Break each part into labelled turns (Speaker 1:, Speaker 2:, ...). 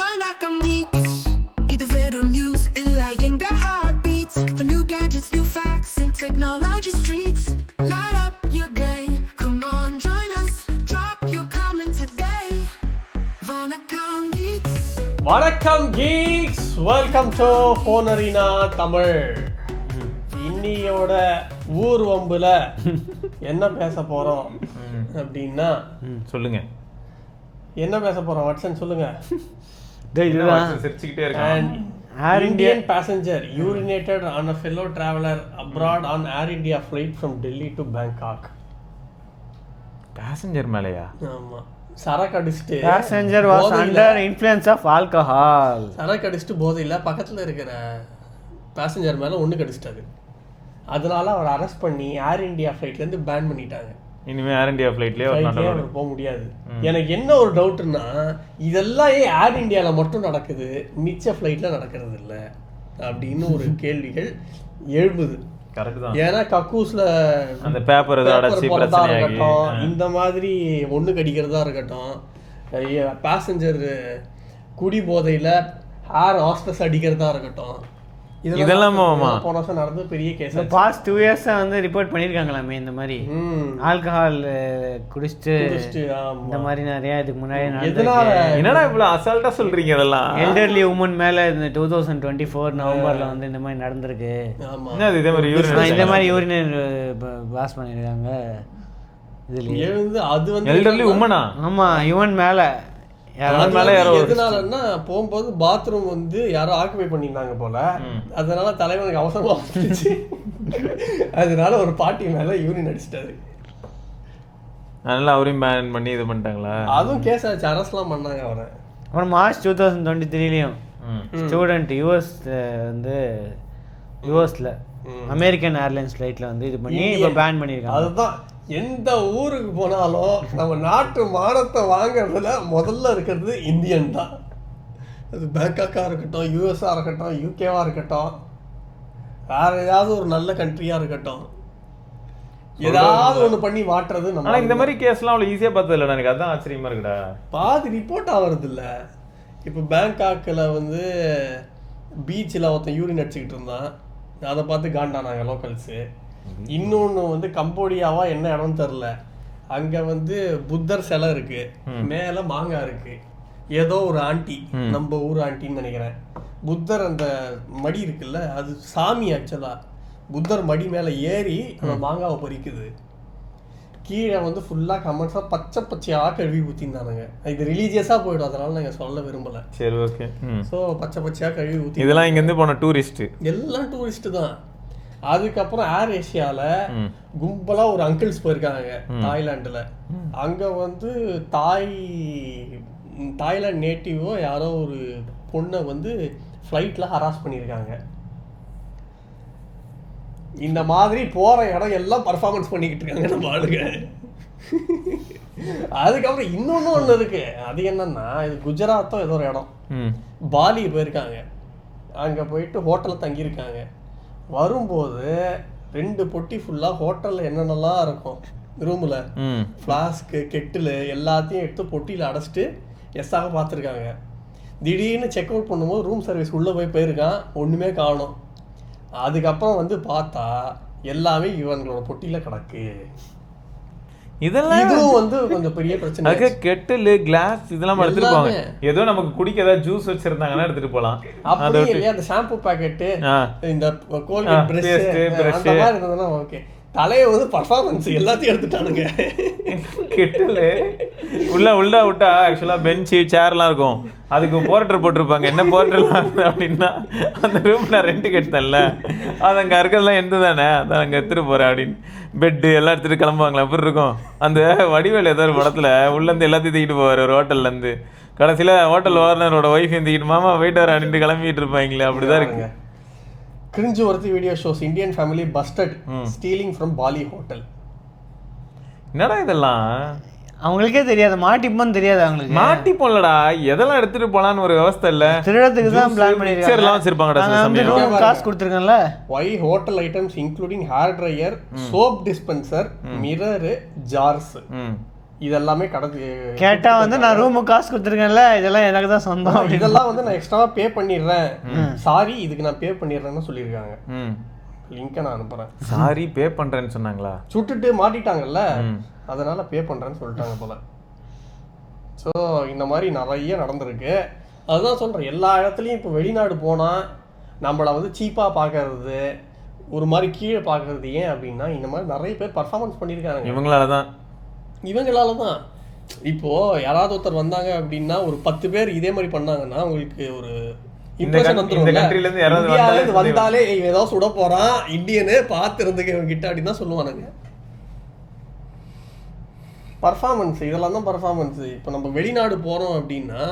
Speaker 1: வணக்கம் geeks. இது வெறும் news இல்லை எங்க heartbeats. For new gadgets, new facts and technology streets. Light up your day, come on join us. Drop your comment today. வணக்கம் geeks.
Speaker 2: வணக்கம் geeks, welcome to Phone Arena Tamil. இன்னியோட ஊர் வம்புல என்ன பேச போறோம் அப்படின்னா
Speaker 3: சொல்லுங்க.
Speaker 2: என்ன பேச போறோம் வட்சன் சொல்லுங்க.
Speaker 3: சிரிச்சுக்கிட்டே இருக்கேன்.
Speaker 2: An Indian passenger urinated on a fellow traveler abroad on Air India flight from Delhi to Bangkok.
Speaker 3: Passenger மேலையா?
Speaker 2: ஆமா, சரக்கு அடிச்சுட்டு
Speaker 4: passenger was under influence of alcohol.
Speaker 2: சரக்கு அடிச்சுட்டு போதையில பக்கத்துல இருக்கிற பேசஞ்சர் மேல ஒண்ணு கடிச்சிட்டாரு. அதனால அவர் அரெஸ்ட் பண்ணி ஏர் இந்தியா ஃப்ளைட்ல இருந்து பேன் பண்ணிட்டாங்க.
Speaker 3: இனிமே ஏர் இந்தியா ஃப்ளைட்லயே
Speaker 2: போக முடியாது. எனக்கு என்ன ஒரு டவுட்னா, இதெல்லாம் ஏன் ஏர் இந்தியால மட்டும் நடக்குது, மிச்ச ஃப்ளைட்ல நடக்கிறது இல்ல அப்படின்னு ஒரு கேள்விகள் எழும்புது.
Speaker 3: கரெக்ட் தான்.
Speaker 2: ஏன்னா கக்கூஸ்ல
Speaker 3: அந்த பேப்பர் அடைச்சி பிரச்சனை
Speaker 2: இருக்கட்டும், இந்த மாதிரி ஒண்ணு கடிக்கிறதா இருக்கட்டும், பேசஞ்சர் குடி போதையில ஏர் ஹாஸ்டஸ் அடிக்கிறதா இருக்கட்டும்,
Speaker 3: இதெல்லாம்
Speaker 2: போன வருஷம் நடந்து பெரிய கேஸ்.
Speaker 4: பாஸ்ட் 2 years வந்து ரிப்போர்ட் பண்ணிருக்காங்களாமே இந்த மாதிரி ஆல்கஹால் குடிச்சிட்டு இந்த மாதிரி நிறைய இதுக்கு முன்னாடி
Speaker 3: என்னடா இவ்வளவு அசால்ட்டா சொல்றீங்க? இதெல்லாம்
Speaker 4: எல்டர்லி உமன் மேல இந்த 2024 நவம்பர்ல வந்து இந்த மாதிரி நடந்திருக்கு. இந்த மாதிரி யூரின் பாஸ் பண்ணிருக்காங்க.
Speaker 2: இதுல அது வந்து
Speaker 3: எல்டர்லி உமனா?
Speaker 4: ஆமா, யுவன் மேல
Speaker 2: எதனாலன்னா போகும்போது பாத்ரூம் வந்து யாரோ ஆக்குபை பண்ணிருந்தாங்க போல, அதனால தலைவனுக்கு அவசரமா வந்துச்சு. அதனால ஒரு பாட்டி மேல யூரின் அடிச்சிட்டாரு.
Speaker 3: அதனால அவரையும் பேன் பண்ணி இது பண்ணிட்டாங்களா?
Speaker 2: அதுவும் கேஸ் ஆச்சு, அரெஸ்ட்லாம் பண்ணாங்க அவரை.
Speaker 4: அப்புறம் மார்ச் 2023லயும் ஸ்டூடெண்ட் யூஎஸ் வந்து யூஎஸ்ல அமெரிக்கன் ஏர்லைன்ஸ் ஃப்ளைட்ல வந்து இது பண்ணி இப்போ பேன் பண்ணியிருக்காங்க.
Speaker 2: அதுதான், எந்த ஊருக்கு போனாலும் நம்ம நாட்டு மானத்தை வாங்கறதுல முதல்ல இருக்கிறது இந்தியன் தான். அது பேங்காக்கா இருக்கட்டும், யூஎஸ்ஆ இருக்கட்டும், யூகேவா இருக்கட்டும், வேற ஏதாவது ஒரு நல்ல கண்ட்ரியா இருக்கட்டும், ஏதாவது ஒண்ணு பண்ணி மாட்டுறது.
Speaker 3: ஆனா இந்த மாதிரி கேஸ்லாம் அவ்வளவு ஈஸியா பார்த்தது இல்லை. எனக்கு அதான் ஆச்சரியமா இருக்குடா.
Speaker 2: பாதி ரிப்போர்ட் ஆகிறது இல்ல. இப்போ பேங்காக்கில் வந்து பீச்சில் ஒருத்தன் யூரின் அடிச்சுக்கிட்டு இருந்தான், அதை பார்த்து காண்டானாங்க லோக்கல்ஸு. இன்னொன்று வந்து கம்போடியாவா என்ன இடம்னு தெரில, அங்கே வந்து புத்தர் சிலை இருக்கு, மேலே மாங்காய் இருக்கு. ஏதோ ஒரு ஆண்டி, நம்ம ஊர் ஆண்டின்னு நினைக்கிறேன், புத்தர் அந்த மடி இருக்குல்ல, அது சாமி ஆக்சுவலா. புத்தர் மடி மேலே ஏறி அந்த மாங்காவை பறிக்குது. கீழே வந்து ஃபுல்லாக கமெண்ட்ஸாக பச்சை பச்சையாக கழுவி ஊற்றிருந்தானுங்க. இது ரிலீஜியஸாக போய்டும், அதனால நாங்கள் சொல்ல விரும்பலை.
Speaker 3: சரி, ஓகே. ஸோ
Speaker 2: பச்சை பச்சையாக கழுவி ஊற்றி,
Speaker 3: இதெல்லாம் இங்கேருந்து போன டூரிஸ்ட்டு,
Speaker 2: எல்லாம் டூரிஸ்ட்டு தான். அதுக்கப்புறம் ஏர் ஏஷியாவில் கும்பலாக ஒரு அங்கிள்ஸ் போயிருக்காங்க தாய்லாண்டில். அங்கே வந்து தாய்லாந்து நேட்டிவோ யாரோ ஒரு பொண்ணை வந்து ஃப்ளைட்டில் ஹராஸ் பண்ணியிருக்காங்க. இந்த மாதிரி போகிற இடம் எல்லாம் பர்ஃபார்மன்ஸ் பண்ணிக்கிட்டு இருக்காங்க நம்ம ஆளுங்க. அதுக்கப்புறம் இன்னொன்று ஒன்று இருக்கு, அது என்னன்னா, இது குஜராத்தோ ஏதோ ஒரு இடம், பாலி போயிருக்காங்க. அங்கே போயிட்டு ஹோட்டலில் தங்கியிருக்காங்க. வரும்போது 2 பொட்டி ஃபுல்லாக ஹோட்டலில் என்னென்னலாம் இருக்கும் ரூமில், ஃப்ளாஸ்க்கு கெட்டில் எல்லாத்தையும் எடுத்து பொட்டியில் அடைச்சிட்டு எஸ்ஸாக பார்த்துருக்காங்க. திடீர்னு செக் அவுட் பண்ணும்போது ரூம் சர்வீஸ் உள்ளே போயிருக்கான், ஒன்றுமே காணும். அதுக்கப்புறம் வந்து பார்த்தா எல்லாமே இவங்களோட பொட்டியில் கிடக்கு.
Speaker 3: இதெல்லாம்
Speaker 2: இதுவும் வந்து கொஞ்சம் பெரிய பிரச்சனை.
Speaker 3: அதுக்கு கெட்டில் கிளாஸ் இதெல்லாம் எடுத்துட்டு போவாங்க. ஏதோ நமக்கு குடிக்க ஏதாவது ஜூஸ் வச்சிருந்தாங்கன்னா எடுத்துட்டு போகலாம்.
Speaker 2: அப்படியே இல்லையா, அந்த ஷாம்பு பாக்கெட்டு, இந்த கோல்கேட் பிரஷ் அந்த மாதிரி இருந்ததுன்னா ஓகே. தலையை வந்து பர்ஃபார்மன்ஸ் எல்லாத்தையும் எடுத்துட்டானுங்க.
Speaker 3: கெட்டில் உள்ள விட்டா ஆக்சுவலாக பெஞ்சு சேர்லாம் இருக்கும், அதுக்கு போர்ட்டர் போட்டிருப்பாங்க. என்ன போர்ட்டர்லாம் அப்படின்னா, அந்த ரூம் நான் ரெண்ட்டுக்கு எடுத்தேன்ல, அது அங்கே இருக்கிறதுலாம் எந்த தானே, அதான் அங்கே எடுத்துகிட்டு போகிறேன் அப்படின்னு. பெட்டு எல்லாம் எடுத்துகிட்டு கிளம்புவாங்களா அப்படி இருக்கும். அந்த வடிவேல் ஏதோ ஒரு படத்தில் உள்ளேருந்து எல்லாத்தையும் தூக்கிட்டு போவார் ஒரு ஹோட்டல்லேருந்து. கடைசியில் ஹோட்டல் ஓனரோட ஒய்ஃபையும் தூக்கிட்டு மாமா போயிட்டு வர அப்படின்ட்டு கிளம்பிட்டு இருப்பாங்களே, அப்படிதான் இருக்கு.
Speaker 2: கிரிஞ்சு ஒருத்தி video shows Indian family busted stealing from Bali hotel.
Speaker 3: என்னடா இதெல்லாம்
Speaker 4: அவங்களுக்கே தெரியாது, மாட்டிப்போன்னு தெரியாது அவங்களுக்கு.
Speaker 3: மாட்டிப்போம்லடா, எதெல்லாம் எடுத்துட்டு போலான்னு ஒரு விவசாய இல்ல,
Speaker 4: திருடத்துக்கு தான் பிளான் பண்ணிருக்காங்க.
Speaker 3: வச்சிருப்பாங்கடா,
Speaker 4: காசு கொடுத்துருக்கேன்ல.
Speaker 2: Why hotel items including hair dryer, soap dispenser, mirror, jars, இதெல்லாமே கடந்து
Speaker 4: கேட்டா வந்து நான் ரூமுக்கு காசு கொடுத்துருக்கேன்ல, இதெல்லாம் எனக்கு தான் சொந்தம்,
Speaker 2: இதெல்லாம் வந்து நான் எக்ஸ்ட்ரா பே பண்ணிடுறேன், சாரி இதுக்கு நான் பே பண்ணிடுறேன்னு சொல்லியிருக்காங்க. லிங்கை நான் அனுப்புறேன்.
Speaker 3: சாரி பே பண்றேன்னு சொன்னாங்களா?
Speaker 2: சுட்டுட்டு மாட்டிட்டாங்கல்ல, அதனால பே பண்றேன்னு சொல்லிட்டாங்க போல. ஸோ இந்த மாதிரி நிறைய நடந்திருக்கு. அதுதான் சொல்றேன், எல்லா இடத்துலையும் இப்போ வெளிநாடு போனால் நம்மளை வந்து சீப்பாக பார்க்கறது, ஒரு மாதிரி கீழே பார்க்கறது. ஏன் அப்படின்னா இந்த மாதிரி நிறைய பேர் பர்ஃபார்மன்ஸ் பண்ணியிருக்காங்க. இவங்களால தான். இப்போது யாராவது ஒருத்தர் வந்தாங்க அப்படின்னா ஒரு 10 பேர் இதே மாதிரி பண்ணாங்கன்னா உங்களுக்கு ஒரு இம்ப்ரெஷன் வந்துடும். வந்தாலே ஏதோ சுட போகிறான் இந்தியனு பார்த்து இருந்துக்க கிட்ட அப்படின்னு தான் சொல்லுவானுங்க. பர்ஃபார்மன்ஸ் இதெல்லாம் தான் பர்ஃபார்மன்ஸு. இப்போ நம்ம வெளிநாடு போகிறோம் அப்படின்னா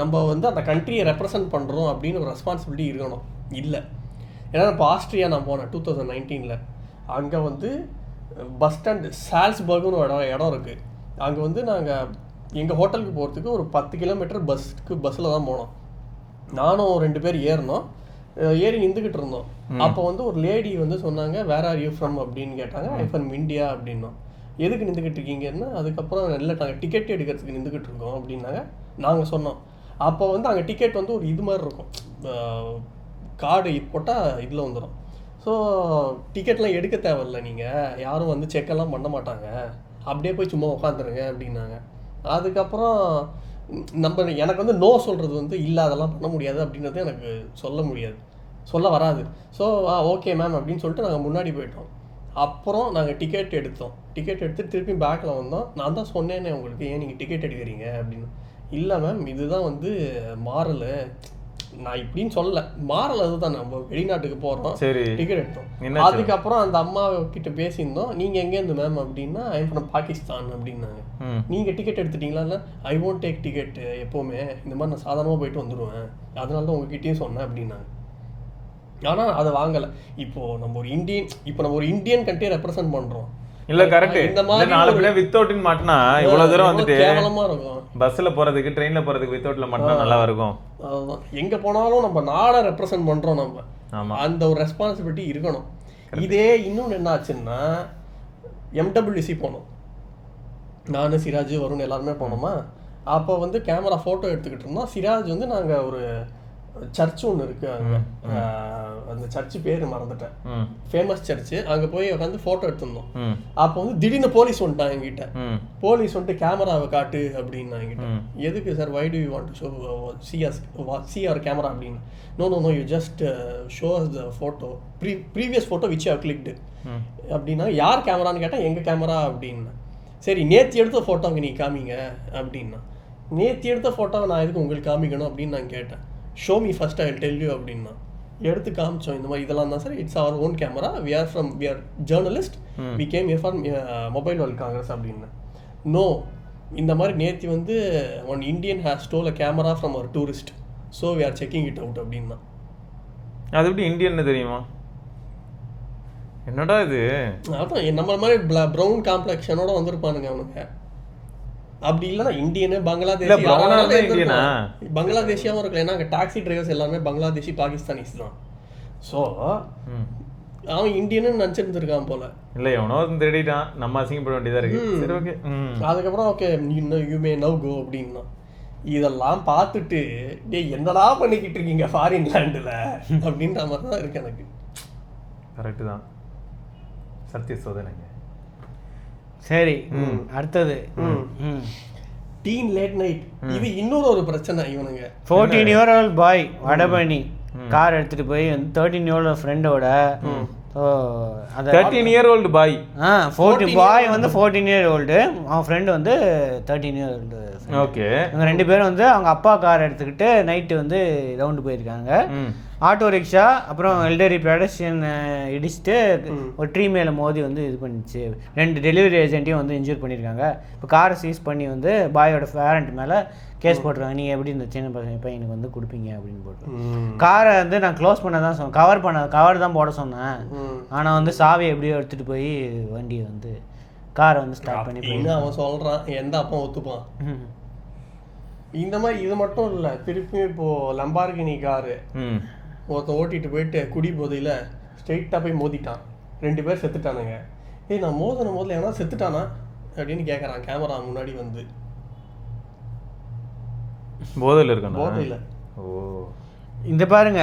Speaker 2: நம்ம வந்து அந்த கண்ட்ரியை ரெப்ரசன்ட் பண்ணுறோம் அப்படின்னு ஒரு ரெஸ்பான்சிபிலிட்டி இருக்கணும். இல்லை, ஏன்னா இப்போ ஆஸ்ட்ரியா நான் போனேன் 2019. அங்கே வந்து பஸ் ஸ்டாண்டு சால்ஸ்பர்க்னு ஒரு இடம் இருக்குது. அங்கே வந்து நாங்கள் எங்கள் ஹோட்டலுக்கு போகிறதுக்கு ஒரு 10 கிலோமீட்டர் பஸ்ஸில் தான் போனோம். நானும் 2 பேர் ஏறி நின்றுக்கிட்டு இருந்தோம். அப்போ வந்து ஒரு லேடி வந்து சொன்னாங்க, வேர் ஆர் யூ ஃப்ரம் அப்படின்னு கேட்டாங்க. ஐ ஃப்ரம் இந்தியா அப்படின்னோம். எதுக்கு நின்றுக்கிட்டு இருக்கீங்கன்னா, அதுக்கப்புறம் இல்லை நாங்கள் டிக்கெட் எடுக்கிறதுக்கு நின்றுக்கிட்டு இருக்கோம் அப்படின்னாங்க. நாங்கள் சொன்னோம். அப்போ வந்து அங்கே டிக்கெட் வந்து ஒரு இது மாதிரி இருக்கும், கார்டு போட்டால் இதில் வந்துடும். ஸோ டிக்கெட்லாம் எடுக்க தேவையில்லை, நீங்கள் யாரும் வந்து செக்கெல்லாம் பண்ண மாட்டாங்க, அப்படியே போய் சும்மா உட்காந்துருங்க அப்படின்னாங்க. அதுக்கப்புறம் எனக்கு வந்து நோ சொல்கிறது வந்து இல்லை அதெல்லாம் பண்ண முடியாது அப்படின்றது எனக்கு சொல்ல வராது. ஸோ ஓகே மேம் அப்படின்னு சொல்லிட்டு நாங்கள் முன்னாடி போயிட்டோம். அப்புறம் நாங்கள் டிக்கெட் எடுத்து திருப்பி பேக்கில் வந்தோம். நான் தான் சொன்னேன்னே உங்களுக்கு, ஏன் நீங்கள் டிக்கெட் எடுக்கிறீங்க அப்படின்னு. இல்லை மேம் இதுதான் வந்து மாறல், நான் இப்படின்னு சொல்லலை, மாறல் அதுதான், நம்ம வெளிநாட்டுக்கு போகிறோம், டிக்கெட் எடுத்தோம். அதுக்கப்புறம் அந்த அம்மா கிட்ட பேசியிருந்தோம். நீங்கள் எங்கேருந்து மேம் அப்படின்னா, ஐ எம் ஃப்ரம் பாகிஸ்தான் அப்படின்னாங்க. நீங்கள் டிக்கெட் எடுத்துட்டீங்களா? இல்லை, ஐ ஒன்ட் டேக் டிக்கெட், எப்போவுமே இந்த மாதிரி நான் சாதாரணமாக போயிட்டு வந்துடுவேன், அதனால தான் உங்ககிட்டயும் சொன்னேன் அப்படின்னாங்க. ஆனால் அதை வாங்கலை. இப்போது நம்ம ஒரு இந்தியன் கண்ட்ரியை ரெப்ரசென்ட் பண்ணுறோம்.
Speaker 3: இல்ல கரெக்ட். இந்த மாதிரி நாலு பேர் வித்தவுட்னு மாட்டினா இவ்வளவு தூரம் வந்துட்டு
Speaker 2: கேவலமா இருக்கும்.
Speaker 3: பஸ்ல போறதுக்கு ட்ரெயின்ல போறதுக்கு வித்தவுட்ல மாட்டினா நல்லா இருக்கும்.
Speaker 2: எங்க போனாலும் நம்ம நாடை ரெப்ரசென்ட் பண்றோம், நம்ம அந்த ஒரு ரெஸ்பான்சிபிலிட்டி இருக்கணும். இதே இன்னொன்று என்ன ஆச்சுன்னா, MWC போனோம், நான் சிராஜ் வருண் எல்லாருமே போனோமா. அப்போ வந்து கேமரா ஃபோட்டோ எடுத்துக்கிட்டு இருந்தோம். சிராஜ் வந்து நாங்கள் ஒரு சர்ச் ஒன்று இருக்குது அங்கே, அந்த சர்ச்சு பேர் மறந்துட்டேன், ஃபேமஸ் சர்ச்சு. அங்கே போய் உட்காந்து ஃபோட்டோ எடுத்துருந்தோம். அப்போ வந்து திடீர்னு போலீஸ் வந்துட்டான் என்கிட்ட. போலீஸ் வந்துட்டு கேமராவை காட்டு அப்படின்னு என்கிட்ட. எதுக்கு sir, why do you want to show see our camera அப்படின்னு. No you just show us the photo previous photo which have clicked அப்படின்னா. யார் கேமரான்னு கேட்டால் எங்கள் கேமரா அப்படின்னா. சரி நேற்று எடுத்த ஃபோட்டோங்க நீ காமிங்க அப்படின்னா. நேற்று எடுத்த ஃபோட்டோவை நான் எதுக்கு உங்களுக்கு காமிக்கணும் அப்படின்னு நான் கேட்டேன். Show me first I will tell you அப்படின்னா. எடுத்து காமிச்சோம். இந்த மாதிரி இதெல்லாம் தான் sir, it's our own camera, we are journalist, we came here for mobile world congress அப்படின்னு. நோ, இந்த மாதிரி நேற்று வந்து one Indian has stole a camera from our tourist, so we are checking it out அப்படின்னா.
Speaker 3: அது எப்படி இந்தியன்னு தெரியுமா? என்னடா இது,
Speaker 2: அதான் நம்ம மாதிரி ப்ரௌன் காம்ப்ளெக்ஷனோட வந்திருப்பானுங்க அவனுங்க. அப்படி இல்லைன்னா இந்தியனு பங்களாதேஷியாவும் இருக்கலாம். ஏன்னா அங்கே டாக்ஸி டிரைவர்ஸ் எல்லாமே பங்களாதேஷி பாகிஸ்தானிஸ் தான். ஸோ அவன் இந்தியன்னு நினச்சிருந்துருக்கான் போல.
Speaker 3: இல்லை எவனோ தேடிட்டான், நம்ம அசிங்கப்பட வேண்டியதாக இருக்கு.
Speaker 2: அதுக்கப்புறம் okay you may now go அப்படின்னா. இதெல்லாம் பார்த்துட்டு டே என்னடா பண்ணிக்கிட்டு இருக்கீங்க ஃபாரின் லேண்டில் அப்படின்ற மாதிரி தான் இருக்கு எனக்கு.
Speaker 3: கரெக்டு தான், சத்திய சோதனைங்க.
Speaker 4: சரி, அடுத்தது
Speaker 2: டீன் லேட் நைட். இது இன்னொரு ஒரு பிரச்சனை. இவனுங்க
Speaker 4: 14-year-old பாய் வடபழனி கார் எடுத்துட்டு போய் 13-year-old ஃப்ரெண்டோட
Speaker 3: 13-year-old பாய்
Speaker 4: 14-year-old அவன் ஃப்ரெண்டு வந்து 13-year-old.
Speaker 3: ஓகே,
Speaker 4: இவங்க 2 பேரும் வந்து அவங்க அப்பா கார் எடுத்துக்கிட்டு நைட்டு வந்து ரவுண்டு போயிருக்காங்க. ஆட்டோ ரிக்ஷா அப்புறம் எல்டரி பெடஸ்ட்ரியன் இடிச்சுட்டு ஒரு ட்ரீ மேலே மோதி வந்து இது பண்ணிச்சு. 2 டெலிவரி ஏஜென்ட்டையும் வந்து இன்ஜூர் பண்ணியிருக்காங்க. இப்போ காரை சீஸ் பண்ணி வந்து பாயோட பேரண்ட் மேலே கேஸ் போட்டிருக்காங்க. நீங்கள் எப்படி இந்த சின்ன பையனுக்கு வந்து கொடுப்பீங்க அப்படின்னு போட்டு. காரை வந்து நான் க்ளோஸ் பண்ண தான் சொன்னேன், கவர் தான் போட சொன்னேன். ஆனால் வந்து சாவியை எப்படியோ எடுத்துகிட்டு போய் வண்டியை வந்து காரை வந்து ஸ்டார்ட் பண்ணி
Speaker 2: அவன் சொல்கிறான். எந்த அப்பா ஒத்துப்பான்? இந்த மாதிரி இது மட்டும் இல்லை, திருப்பியும் இப்போது லம்பார்கினி காரு ஒருத்தன் ஓட்டிகிட்டு போயிட்டு குடி போதையில் ஸ்ட்ரெயிட்டாக போய் மோதிட்டான். 2 பேர் செத்துட்டானுங்க. நான் மோதின ஏன்னா செத்துட்டானா அப்படின்னு கேட்குறான் கேமரா முன்னாடி வந்து.
Speaker 3: போதையில் இருக்கணும்.
Speaker 2: போதையில்.
Speaker 3: ஓ
Speaker 4: இந்த பாருங்க,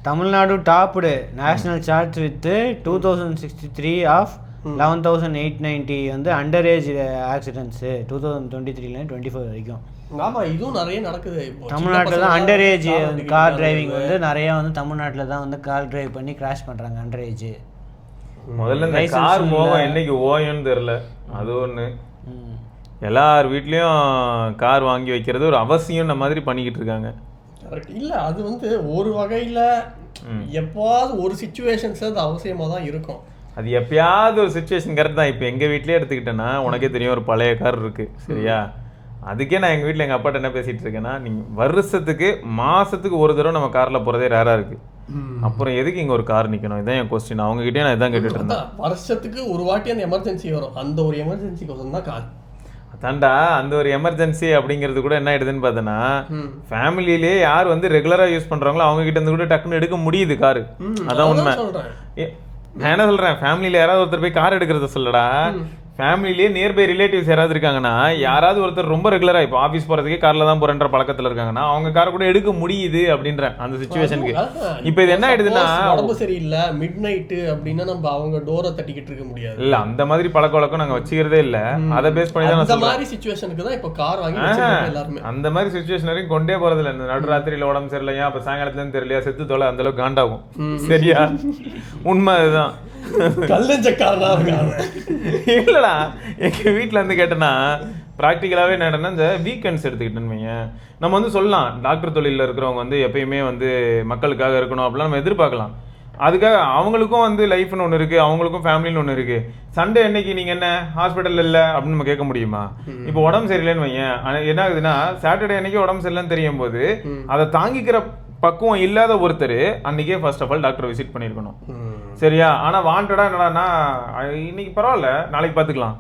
Speaker 4: Tamil Nadu topped national chart with 2063 of 11,890 வந்து அண்டர் ஏஜ் ஆக்சிடென்ட்ஸு 2023-24 வரைக்கும்.
Speaker 2: ஆமாம், இதுவும் நிறைய நடக்குது இப்போ
Speaker 4: தமிழ்நாட்டில் தான் அண்டர் ஏஜ் கார் டிரைவிங் வந்து நிறைய வந்து தமிழ்நாட்டில் தான் வந்து கார் டிரைவ் பண்ணி கிராஷ் பண்ணுறாங்க அண்டர் ஏஜ்.
Speaker 3: முதல்ல இந்த கார் மோகம் என்னைக்கு ஓயும்னு தெரில, அது ஒன்று. எல்லார் வீட்லேயும் கார் வாங்கி வைக்கிறது ஒரு அவசியம் மாதிரி பண்ணிக்கிட்டு இருக்காங்க.
Speaker 2: கரெக்ட். இல்லை, அது வந்து ஒரு வகையில் எப்போவாவது ஒரு சிச்சுவேஷன்ஸ் அது அவசியமாக தான் இருக்கும்.
Speaker 3: அது எப்பயாவது ஒரு சுச்சுவேஷன் கரெக்ட் தான். இப்போ எங்கள் வீட்லேயே எடுத்துக்கிட்டேன்னா உனக்கே தெரியும், ஒரு பழைய கார் இருக்குது சரியா. அதுக்கே நான் எங்கள் வீட்டில் எங்கள் அப்பாட்ட என்ன பேசிகிட்டு இருக்கேன்னா, நீங்கள் வருஷத்துக்கு மாதத்துக்கு ஒரு தடவை நம்ம காரில் போகிறதே ரேராக இருக்குது. அப்புறம் எதுக்கு இங்கே ஒரு கார் நிற்கணும்? இதான் என் கொஸ்டின். அவங்ககிட்டே நான் இதான் கேட்டுட்டு இருந்தேன்.
Speaker 2: வருஷத்துக்கு ஒரு வாட்டி அந்த எமர்ஜென்சி வரும், அந்த ஒரு எமர்ஜென்சிக்கு தான் கார்.
Speaker 3: அதான்டா, அந்த ஒரு எமர்ஜென்சி அப்படிங்கிறது கூட என்ன ஆயிடுதுன்னு பார்த்தோன்னா, ஃபேமிலியிலே யார் வந்து ரெகுலராக யூஸ் பண்ணுறாங்களோ அவங்க கிட்ட இருந்து கூட டக்குன்னு எடுக்க முடியுது காரு. அதான் உண்மை. நான் என்ன சொல்கிறேன், ஃபேமிலியில் யாராவது ஒருத்தர் போய் கார் எடுக்கிறத சொல்லடா. ஃபேமிலியிலே நியர்பை ரிலேட்டிவ்ஸ் யாராவது இருக்காங்கன்னா, யாராவது ஒருத்தர் ரொம்ப ரெகுலராக இப்போ ஆஃபீஸ் போகிறதுக்கே காரில் தான் போகிறேன்ற பழக்கத்தில் இருக்காங்கன்னா, அவங்க காரை கூட எடுக்க முடியுது அப்படின்ற அந்த சுச்சுவேஷனுக்கு. இப்போ இது என்ன ஆயிடுதுன்னா,
Speaker 2: உடம்பு சரியில்லை மிட் நைட்டு அப்படின்னா நம்ம அவங்க டோரை தட்டிக்கிட்டு இருக்க முடியாது.
Speaker 3: இல்லை, அந்த மாதிரி பழக்க வழக்கம் நாங்கள் வச்சுக்கிறதே இல்லை. அதை பேஸ் பண்ணி தான்
Speaker 2: அந்த மாதிரி சுச்சுவேஷனுக்கு தான் இப்போ கார் வாங்கி எல்லாருமே.
Speaker 3: அந்த மாதிரி சுச்சுவேஷன் வரைக்கும் கொண்டே போகிறதில்ல. இந்த நடுராத்திரியில் உடம்பு சரியில்லையா, அப்போ சாயங்காலத்துலேருந்து தெரியலையா, செத்து தோலை அந்த அளவுக்கு காண்டாகும். சரியா, உண்மை அதுதான்.
Speaker 2: கல்லஞ்சக்காரனா இருக்காங்க.
Speaker 3: இல்லடா, எங்க வீட்டில் வந்து கேட்டேன்னா ப்ராக்டிக்கலாகவே என்னன்னா, இந்த வீக்கெண்ட்ஸ் எடுத்துக்கிட்டேன்னு வைங்க, நம்ம வந்து சொல்லலாம் டாக்டர் தொழிலில் இருக்கிறவங்க வந்து எப்பயுமே வந்து மக்களுக்காக இருக்கணும் அப்படிலாம் நம்ம எதிர்பார்க்கலாம். அதுக்காக அவங்களுக்கும் வந்து லைஃப்னு ஒன்று இருக்குது, அவங்களுக்கும் ஃபேமிலின்னு ஒன்று இருக்குது. சண்டே அன்னைக்கு நீங்கள் என்ன ஹாஸ்பிட்டல் இல்லை அப்படின்னு நம்ம கேட்க முடியுமா? இப்போ உடம்பு சரியில்லைன்னு வைங்க, என்ன ஆகுதுன்னா சாட்டர்டே அன்னைக்கு உடம்பு சரியில்லைன்னு தெரியும் போது அதை தாங்கிக்கிற பக்குவம் இல்லாத ஒருத்தர் அன்றைக்கே ஃபர்ஸ்ட் ஆஃப் ஆல் டாக்டரை விசிட் பண்ணியிருக்கணும் சரியா. ஆனால் வாண்டடாக என்னடான்னா, இன்னைக்கு பரவாயில்ல நாளைக்கு பார்த்துக்கலாம்,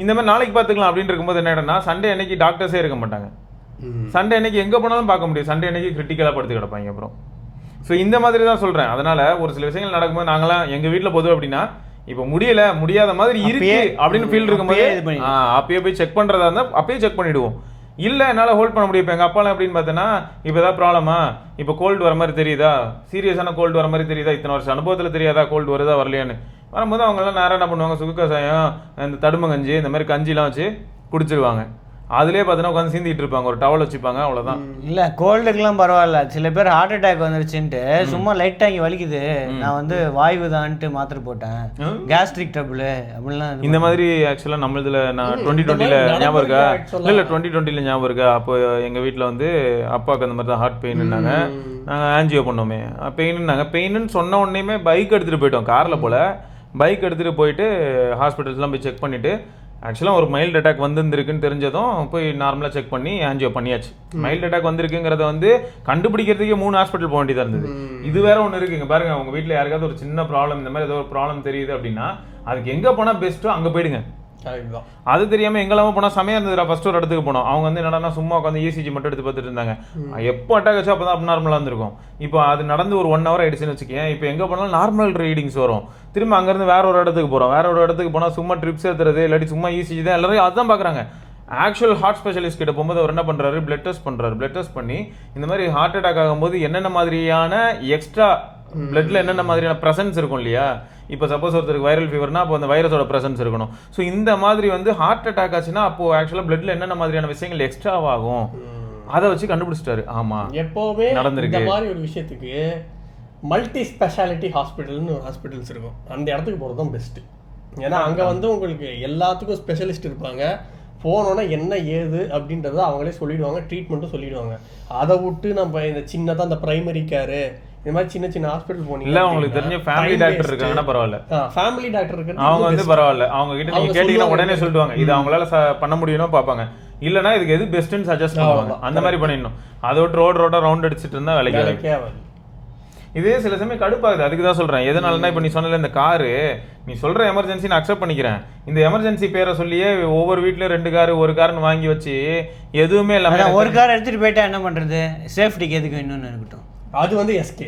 Speaker 3: இந்த மாதிரி நாளைக்கு பார்த்துக்கலாம் அப்படின்னு இருக்கும்போது என்ன ஆகிடும்னா, சண்டே அன்னைக்கு டாக்டர்ஸே இருக்க மாட்டாங்க. சண்டே அன்னைக்கு எங்கே போனாலும் பார்க்க முடியும், சண்டே அன்னைக்கு கிரிட்டிக்கலாக படுத்து கிடப்பாங்க. அப்புறம் ஸோ இந்த மாதிரி தான் சொல்கிறேன். அதனால் ஒரு சில விஷயங்கள் நடக்கும்போது நாங்களாம் எங்கள் வீட்டில் பொதுவாக அப்படின்னா, இப்போ முடியாத மாதிரி இருக்கு அப்படின்னு ஃபீல் இருக்கும்போது அப்பயே போய் செக் பண்ணுறதா இருந்தால் அப்பயே செக் பண்ணிவிடுவோம். இல்லை என்னால் ஹோல்ட் பண்ண முடியும். இப்போ எங்கள் அப்பாலாம் எப்படின்னு பார்த்தோன்னா, இப்போ ஏதாவது ப்ராப்ளமா, இப்போ கோல்டு வர மாதிரி தெரியுதா, சீரியஸான கோல்டு வர மாதிரி தெரியுதா, இத்தனை வருஷம் அனுபவத்தில் தெரியாதா கோல்டு வருதா வரலையான்னு வரும்போது அவங்களாம் நேரம் என்ன பண்ணுவாங்க, சுக்கு கசாயம் இந்த தடுமங்கஞ்சி இந்த மாதிரி கஞ்சிலாம் வச்சு குடிச்சிருவாங்க. அதுலேயே பார்த்தீங்கன்னா உட்காந்து சீந்திட்டு இருப்பாங்க, ஒரு டவல் வச்சுப்பாங்க, அவ்வளோதான்.
Speaker 4: இல்லை கோல்டுக்கெல்லாம் பரவாயில்ல, சில பேர் ஹார்ட் அட்டாக் வந்துருச்சுன்ட்டு சும்மா லைட்டாக இங்கே வலிக்குது, நான் வந்து வாய்வு தான்ட்டு மாத்திரை போட்டேன், கேஸ்ட்ரிக் ட்ரபிள் அப்படிலாம்.
Speaker 3: இந்த மாதிரி ஆக்சுவலாக நம்மளதுல நான் 2020 ஞாபகம் இருக்கா, இல்லை 2020 ஞாபகம் இருக்கா, அப்போ எங்கள் வீட்டில் வந்து அப்பாவுக்கு அந்த மாதிரி தான் ஹார்ட் பெயின்னாங்க. நாங்கள் ஆன்ஜியோ பண்ணோமே, பெயின்னு சொன்ன உடனேயுமே பைக் எடுத்துகிட்டு போயிட்டோம், காரில் போல் பைக் எடுத்துகிட்டு போயிட்டு ஹாஸ்பிட்டல்ஸ்லாம் போய் செக் பண்ணிவிட்டு, ஆக்சுவலாக ஒரு மைல்டு அட்டாக் வந்துருக்குன்னு தெரிஞ்சதும் போய் நார்மலாக செக் பண்ணி ஆன்ஜியோ பண்ணியாச்சு. மைல்டு அட்டாக் வந்திருக்குங்கிறத வந்து கண்டுபிடிக்கிறதுக்கே 3 ஹாஸ்பிட்டல் போக வேண்டியதாக இருந்தது. இது வேற ஒன்று இருக்குங்க பாருங்க, உங்கள் வீட்டில் யாருக்காவது ஒரு சின்ன ப்ராப்ளம் இந்த மாதிரி ஏதோ ஒரு ப்ராப்ளம் தெரியுது அப்படின்னா, அதுக்கு எங்கே போனால் பெஸ்ட்டோ அங்கே போயிடுங்க. அது தெரியாமல் எங்கெல்லாம போனால் செமையாக இருந்ததுடா. ஃபர்ஸ்ட் ஒரு இடத்துக்கு போனோம், அவங்க வந்து என்னன்னா சும்மா உட்காந்து ECG மட்டும் எடுத்து பார்த்துட்டு இருந்தாங்க. எப்போ அட்டாக் ஆச்சோ அப்போ தான் அப் நார்மலாக இருந்திருக்கும். இப்போ அது நடந்து ஒரு 1 hour ஆயிடுச்சுன்னு வச்சுக்கேன். இப்போ எங்கே போனாலும் நார்மல் ரீடிங்ஸ் வரும். திரும்ப அங்கேருந்து வேற ஒரு இடத்துக்கு போகிறோம், வேற ஒரு இடத்துக்கு போனால் சும்மா ட்ரிப்ஸ் ஏற்றுறது இல்லாட்டி சும்மா ECG தான் எல்லாரும் அதுதான் பார்க்குறாங்க. ஆக்சுவல் ஹார்ட் ஸ்பெஷலிஸ்ட் கிட்ட போகும்போது அவர் என்ன பண்ணுறாரு, பிளட் டெஸ்ட் பண்ணுறாரு. பிளட் டெஸ்ட் பண்ணி இந்த மாதிரி ஹார்ட் அட்டாக் ஆகும்போது என்னென்ன மாதிரியான எக்ஸ்ட்ரா பிளட்ல என்னென்ன மாதிரியான ப்ரெசன்ஸ் இருக்கும் இல்லையா. இப்போ சப்போஸ் ஒருத்தருக்கு வைரல் ஃபீவர்னா அப்போ அந்த வைரஸோட ப்ரெசன்ஸ் இருக்கணும். ஸோ இந்த மாதிரி வந்து ஹார்ட் அட்டாக் ஆச்சுன்னா அப்போ ஆக்சுவலாக பிளட்ல என்னென்ன மாதிரியான விஷயங்கள் எக்ஸ்ட்ராவாகும் அதை வச்சு கண்டுபிடிச்சிட்டாரு. ஆமாம்,
Speaker 2: எப்போவுமே நடந்திருக்கு. இந்த மாதிரி ஒரு விஷயத்துக்கு மல்டி ஸ்பெஷாலிட்டி ஹாஸ்பிட்டல்னு ஒரு ஹாஸ்பிட்டல்ஸ் இருக்கும், அந்த இடத்துக்கு போகிறது தான் பெஸ்ட்டு. ஏன்னா அங்கே வந்து உங்களுக்கு எல்லாத்துக்கும் ஸ்பெஷலிஸ்ட் இருப்பாங்க. போனோன்னா என்ன ஏது அப்படின்றத அவங்களே சொல்லிடுவாங்க, ட்ரீட்மெண்ட்டும் சொல்லிடுவாங்க. அதை விட்டு நம்ம இந்த சின்னதாக அந்த பிரைமரி கேரு இந்த மாதிரி சின்ன சின்ன ஹாஸ்பிட்டல் போனீங்க இல்லை, உங்களுக்கு தெரிஞ்ச ஃபேமிலி டாக்டர் இருக்காங்கன்னா பரவாயில்ல. ஃபேமிலி டாக்டர் இருக்கு, அவங்க வந்து பரவாயில்ல. அவங்க கிட்ட நீங்க கேட்டீங்கன்னா உடனே சொல்லிடுவாங்க, இது அவங்களால பண்ண முடியும்னா பார்ப்பாங்க, இல்லைன்னா இதுக்கு எது பெஸ்ட்னு சஜஸ்ட் பண்ணுவாங்க. அந்த மாதிரி பண்ணிடணும். அதை விட்டு ரோட ரவுண்ட் அடிச்சுட்டு இருந்தா வேலைக்கு ஆகாது. இதே சில சமயம் கடுப்பாகுது. அதுக்கு தான் சொல்கிறேன். எதனாலனா இப்போ நீ சொன்னல இந்த காரு, நீ சொல்கிற எமர்ஜென்சி நான் அக்செப்ட் பண்ணிக்கிறேன். இந்த எமர்ஜென்சி பேரை சொல்லியே ஒவ்வொரு வீட்லேயும் 2 காரு 1 காருன்னு வாங்கி வச்சு எதுவுமே இல்லாமல்
Speaker 4: ஒரு கார் எடுத்துகிட்டு போயிட்டா என்ன பண்ணுறது, சேஃப்டிக்கு எதுக்கு இன்னொன்று இருக்கட்டும்.
Speaker 2: அது வந்து எஸ்கே.